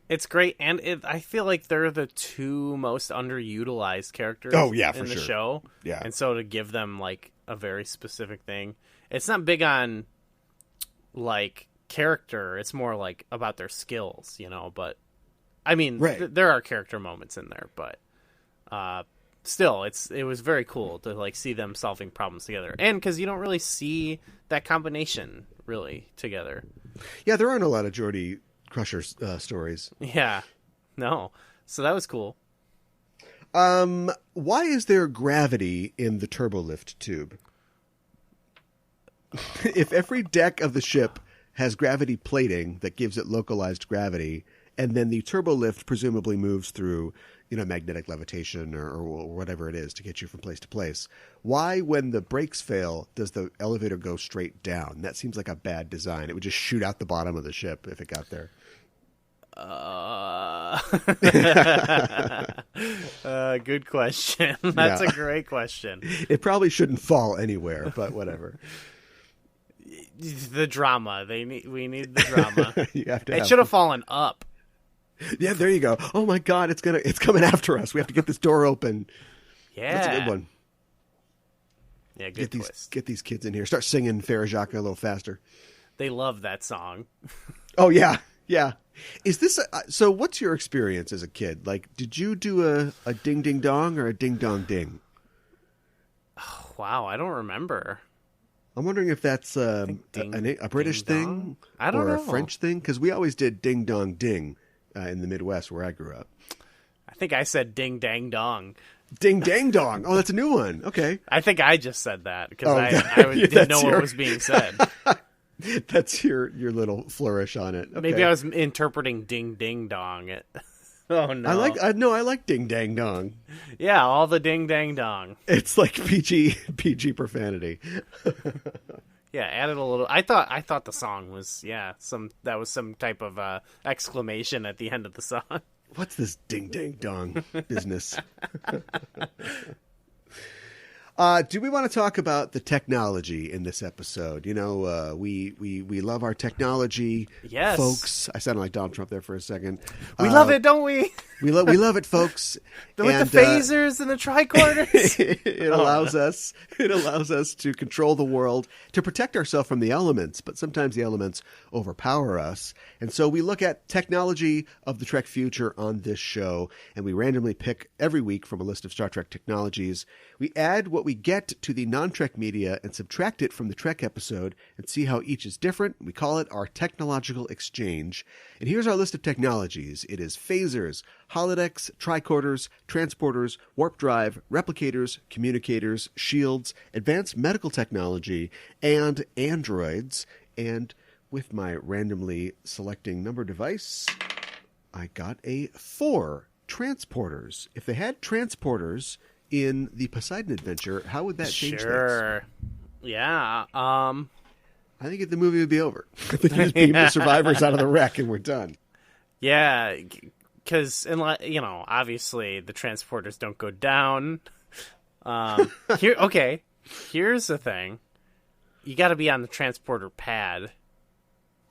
B: It's great, and I feel like they're the 2 most underutilized characters in the show.
A: Yeah.
B: And so to give them like a very specific thing, it's not big on like character, it's more like about their skills, but I mean, there are character moments in there, but still it was very cool to like see them solving problems together, and because you don't really see that combination really together.
A: Yeah, there aren't a lot of Geordi Crusher stories.
B: Yeah, no, so that was cool.
A: Why is there gravity in the turbolift tube? If every deck of the ship has gravity plating that gives it localized gravity, and then the turbolift presumably moves through, magnetic levitation or whatever it is to get you from place to place, why, when the brakes fail, does the elevator go straight down? That seems like a bad design. It would just shoot out the bottom of the ship if it got there.
B: Good question. That's a great question.
A: It probably shouldn't fall anywhere, but whatever.
B: The drama. We need the drama.
A: It
B: should have fallen up.
A: Yeah, there you go. Oh my God, it's coming after us. We have to get this door open.
B: Yeah,
A: that's a good one.
B: Yeah, good twist.
A: Get these kids in here. Start singing Farah Jacques a little faster.
B: They love that song.
A: Oh yeah, Yeah. Is this so? What's your experience as a kid? Like, did you do a ding ding dong or a ding dong ding?
B: Oh, wow, I don't remember.
A: I'm wondering if that's a British thing or a French thing, because we always did ding dong ding in the Midwest where I grew up.
B: I think I said ding dang dong.
A: Ding dang dong. Oh, that's a new one. Okay.
B: I think I just said that because I didn't know what was being said.
A: That's your little flourish on it. Okay.
B: Maybe I was interpreting ding ding dong. Oh no!
A: I like ding dang dong.
B: Yeah, all the ding dang dong.
A: It's like PG profanity.
B: Yeah, added a little. I thought the song was some type of exclamation at the end of the song.
A: What's this ding dang dong business? Do we want to talk about the technology in this episode? You know, we love our technology,
B: yes,
A: folks. I sounded like Donald Trump there for a second.
B: We love it, don't we?
A: We love it, folks.
B: With the phasers and the tricorders.
A: It allows us to control the world, to protect ourselves from the elements, but sometimes the elements overpower us. And so we look at technology of the Trek future on this show, and we randomly pick every week from a list of Star Trek technologies. We add what we get to the non-Trek media and subtract it from the Trek episode and see how each is different. We call it our technological exchange. And here's our list of technologies. It is phasers, holodecks, tricorders, transporters, warp drive, replicators, communicators, shields, advanced medical technology, and androids. And with my randomly selecting number device, I got a 4 transporters. If they had transporters in the Poseidon Adventure, how would that change things?
B: Yeah.
A: I think the movie would be over. I think you just beam the survivors out of the wreck and we're done.
B: Yeah, because, obviously the transporters don't go down. Here's the thing. You got to be on the transporter pad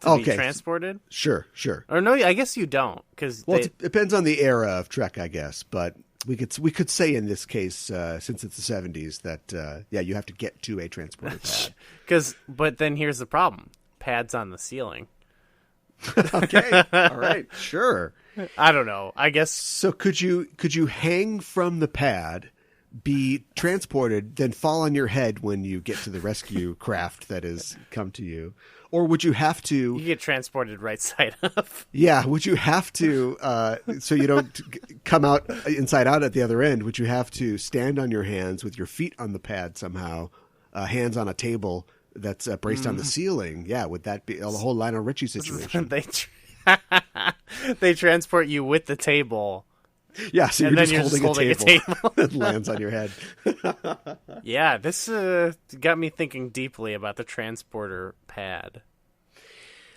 B: to be transported.
A: Sure.
B: Or no, I guess you don't.
A: It depends on the era of Trek, I guess. But we could say in this case, since it's the 70s, that, you have to get to a transporter pad.
B: But then here's the problem. Pads on the ceiling.
A: Okay. All right. Sure.
B: I don't know. I guess.
A: So could you hang from the pad, be transported, then fall on your head when you get to the rescue craft that has come to you? Or would you have to...
B: You get transported right side up.
A: Yeah. Would you have to, so you don't come out inside out at the other end, would you have to stand on your hands with your feet on the pad somehow, hands on a table that's braced on the ceiling? Yeah. Would that be a whole Lionel Richie situation?
B: They transport you with the table.
A: Yeah, so you're just holding a table that lands on your head.
B: Yeah, this got me thinking deeply about the transporter pad.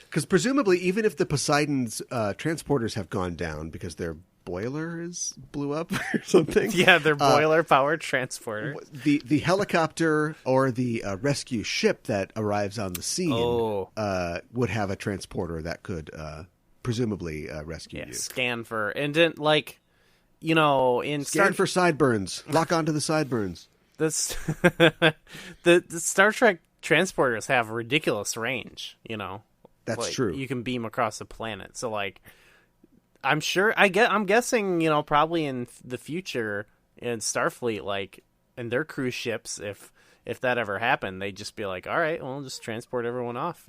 A: Because presumably, even if the Poseidon's transporters have gone down because their boiler blew up or something.
B: Yeah, their boiler-powered transporter.
A: The helicopter or the rescue ship that arrives on the scene would have a transporter that could presumably rescue you.
B: Scan for... And didn't, scan
A: for sideburns. Lock onto the sideburns.
B: The Star Trek transporters have ridiculous range,
A: That's true.
B: You can beam across the planet. So, I'm guessing, probably in the future in Starfleet, in their cruise ships, if that ever happened, they'd just be like, all right, well, just transport everyone off,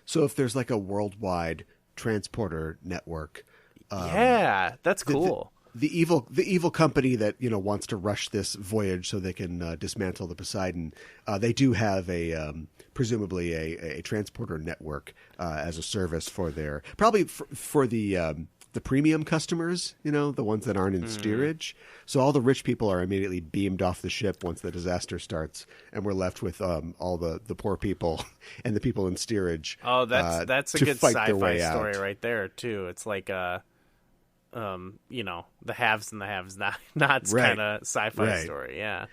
A: So if there's a worldwide transporter network...
B: that's cool.
A: The evil company that wants to rush this voyage so they can dismantle the Poseidon. They do have presumably a transporter network as a service for their for the premium customers. The ones that aren't in steerage. So all the rich people are immediately beamed off the ship once the disaster starts, and we're left with all the poor people and the people in steerage.
B: Oh, that's a good sci-fi story right there too. It's like the haves and the have-nots kind of sci-fi story, yeah.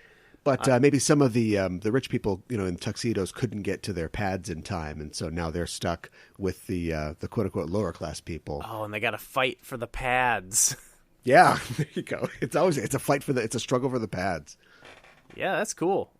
A: But maybe some of the rich people, in tuxedos couldn't get to their pads in time, and so now they're stuck with the quote-unquote lower-class people.
B: Oh, and they got to fight for the pads.
A: Yeah, there you go. It's a fight it's a struggle for the pads.
B: Yeah, that's cool.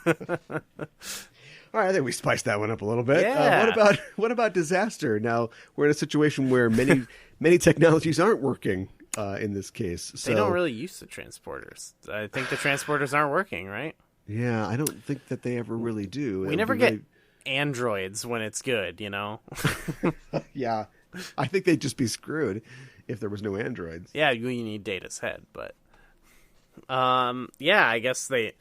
A: All All right, I think we spiced that one up a little bit.
B: Yeah.
A: What about disaster? Now we're in a situation where many technologies aren't working. In this case, so
B: they don't really use the transporters. I think the transporters aren't working, right?
A: Yeah, I don't think that they ever really do.
B: We never get androids when it's good, you know?
A: Yeah, I think they'd just be screwed if there was no androids.
B: Yeah, you need Data's head, but yeah, I guess they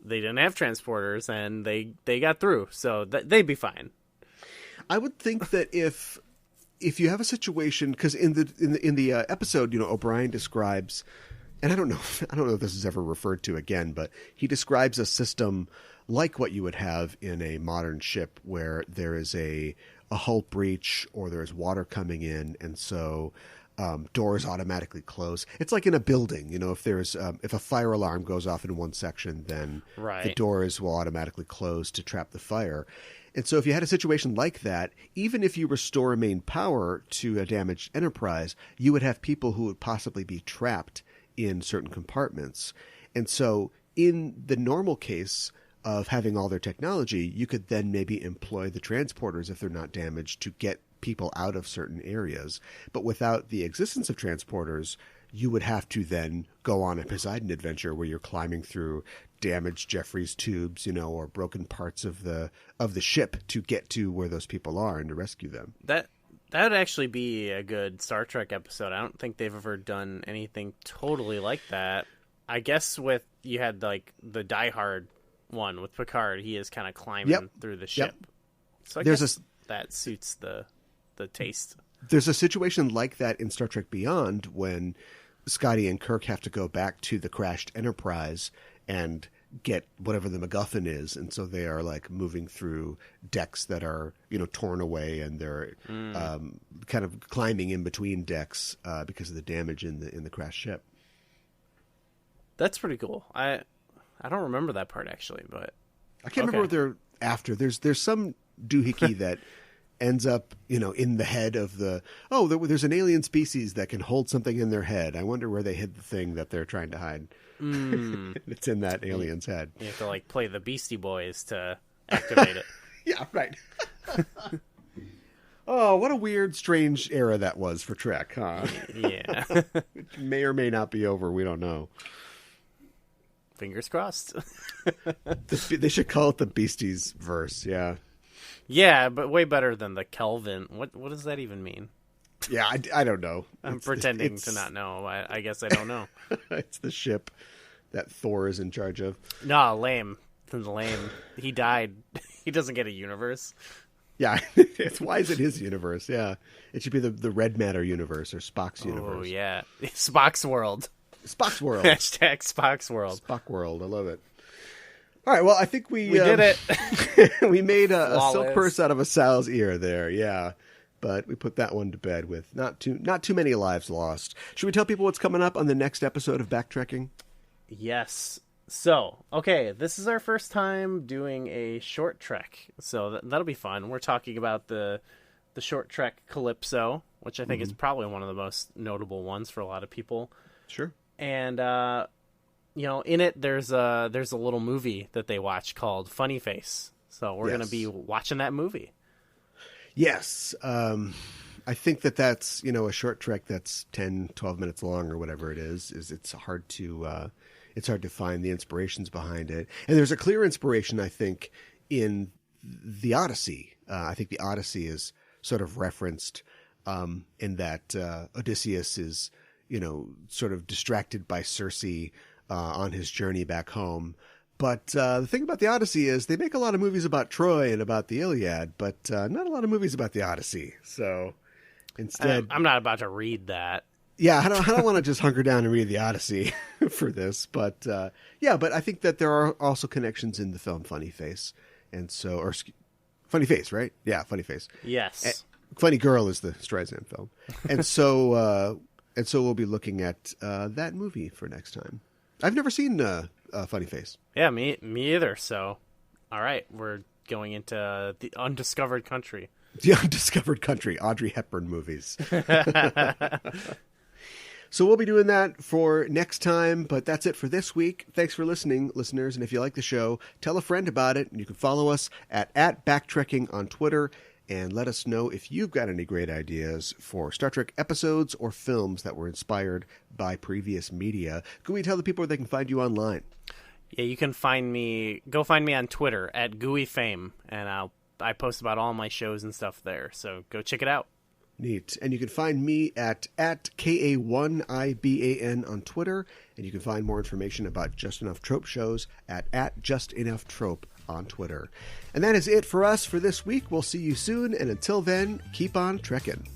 B: didn't have transporters and they got through, so they'd be fine. I
A: would think that if you have a situation, because in the episode, O'Brien describes, and I don't know if this is ever referred to again, but he describes a system like what you would have in a modern ship, where there is a hull breach or there is water coming in, and so doors automatically close. It's like in a building, if a fire alarm goes off in one section, then the doors will automatically close to trap the fire. And so if you had a situation like that, even if you restore main power to a damaged Enterprise, you would have people who would possibly be trapped in certain compartments. And so in the normal case of having all their technology, you could then maybe employ the transporters, if they're not damaged, to get people out of certain areas. But without the existence of transporters, you would have to then go on a Poseidon adventure where you're climbing through damaged Jeffries tubes, or broken parts of the ship to get to where those people are and to rescue them.
B: That would actually be a good Star Trek episode. I don't think they've ever done anything totally like that. I guess you had like the Die Hard one with Picard, he is kind of climbing through the ship. Yep. So I guess that suits the taste.
A: There's a situation like that in Star Trek Beyond when Scotty and Kirk have to go back to the crashed Enterprise and get whatever the MacGuffin is, and so they are like moving through decks that are torn away, and they're kind of climbing in between decks because of the damage in the crashed ship.
B: That's pretty cool. I don't remember that part actually, but
A: I can't remember what they're after. There's some doohickey that ends up, in the head of there's an alien species that can hold something in their head. I wonder where they hid the thing that they're trying to hide. It's in that alien's head.
B: You have to play the Beastie Boys to activate it.
A: Yeah, right. Oh, what a weird, strange era that was for Trek, huh?
B: Yeah.
A: Which may or may not be over. We don't know.
B: Fingers crossed.
A: They should call it the Beasties verse, yeah.
B: Yeah, but way better than the Kelvin. What does that even mean?
A: Yeah, I don't know.
B: I'm pretending to not know. I guess I don't know.
A: It's the ship that Thor is in charge of.
B: No, lame. He died. He doesn't get a universe.
A: Yeah, why is it his universe? Yeah, it should be the Red Matter universe or Spock's universe.
B: Oh, yeah. Spock's world.
A: Spock's world.
B: Hashtag Spock's world.
A: Spock world. I love it. All right, well, I think we
B: did it.
A: We made a silk purse out of a sow's ear there, yeah. But we put that one to bed with not too many lives lost. Should we tell people what's coming up on the next episode of Backtracking?
B: Yes. So, okay, this is our first time doing a short trek, so that'll be fun. We're talking about the short trek Calypso, which I think is probably one of the most notable ones for a lot of people.
A: Sure.
B: And in it there's a little movie that they watch called Funny Face. So we're going to be watching that movie.
A: Yes. I think that's, a short trek that's 10, 12 minutes long or whatever it is it's hard to find the inspirations behind it. And there's a clear inspiration, I think, in the Odyssey. I think the Odyssey is sort of referenced in that Odysseus is, sort of distracted by Circe on his journey back home. But the thing about the Odyssey is they make a lot of movies about Troy and about the Iliad, but not a lot of movies about the Odyssey. So instead...
B: I'm not about to read that.
A: Yeah, I don't want to just hunker down and read the Odyssey for this. But but I think that there are also connections in the film Funny Face. And so, or Funny Face, right? Yeah, Funny Face.
B: Yes.
A: Funny Girl is the Streisand film. And so we'll be looking at that movie for next time. I've never seen Funny Face.
B: Yeah, me either. So, all right, we're going into the undiscovered country.
A: The undiscovered country, Audrey Hepburn movies. So we'll be doing that for next time, but that's it for this week. Thanks for listening, listeners, and if you like the show, tell a friend about it, and you can follow us at Backtrekking on Twitter, and let us know if you've got any great ideas for Star Trek episodes or films that were inspired by previous media. Can we tell the people where they can find you online?
B: Yeah, you can find me on Twitter at GUIFame, and I post about all my shows and stuff there, so go check it out.
A: Neat. And you can find me at KA1IBAN on Twitter, and you can find more information about Just Enough Trope shows at Just Enough Trope on Twitter. And that is it for us for this week. We'll see you soon, and until then, keep on trekking.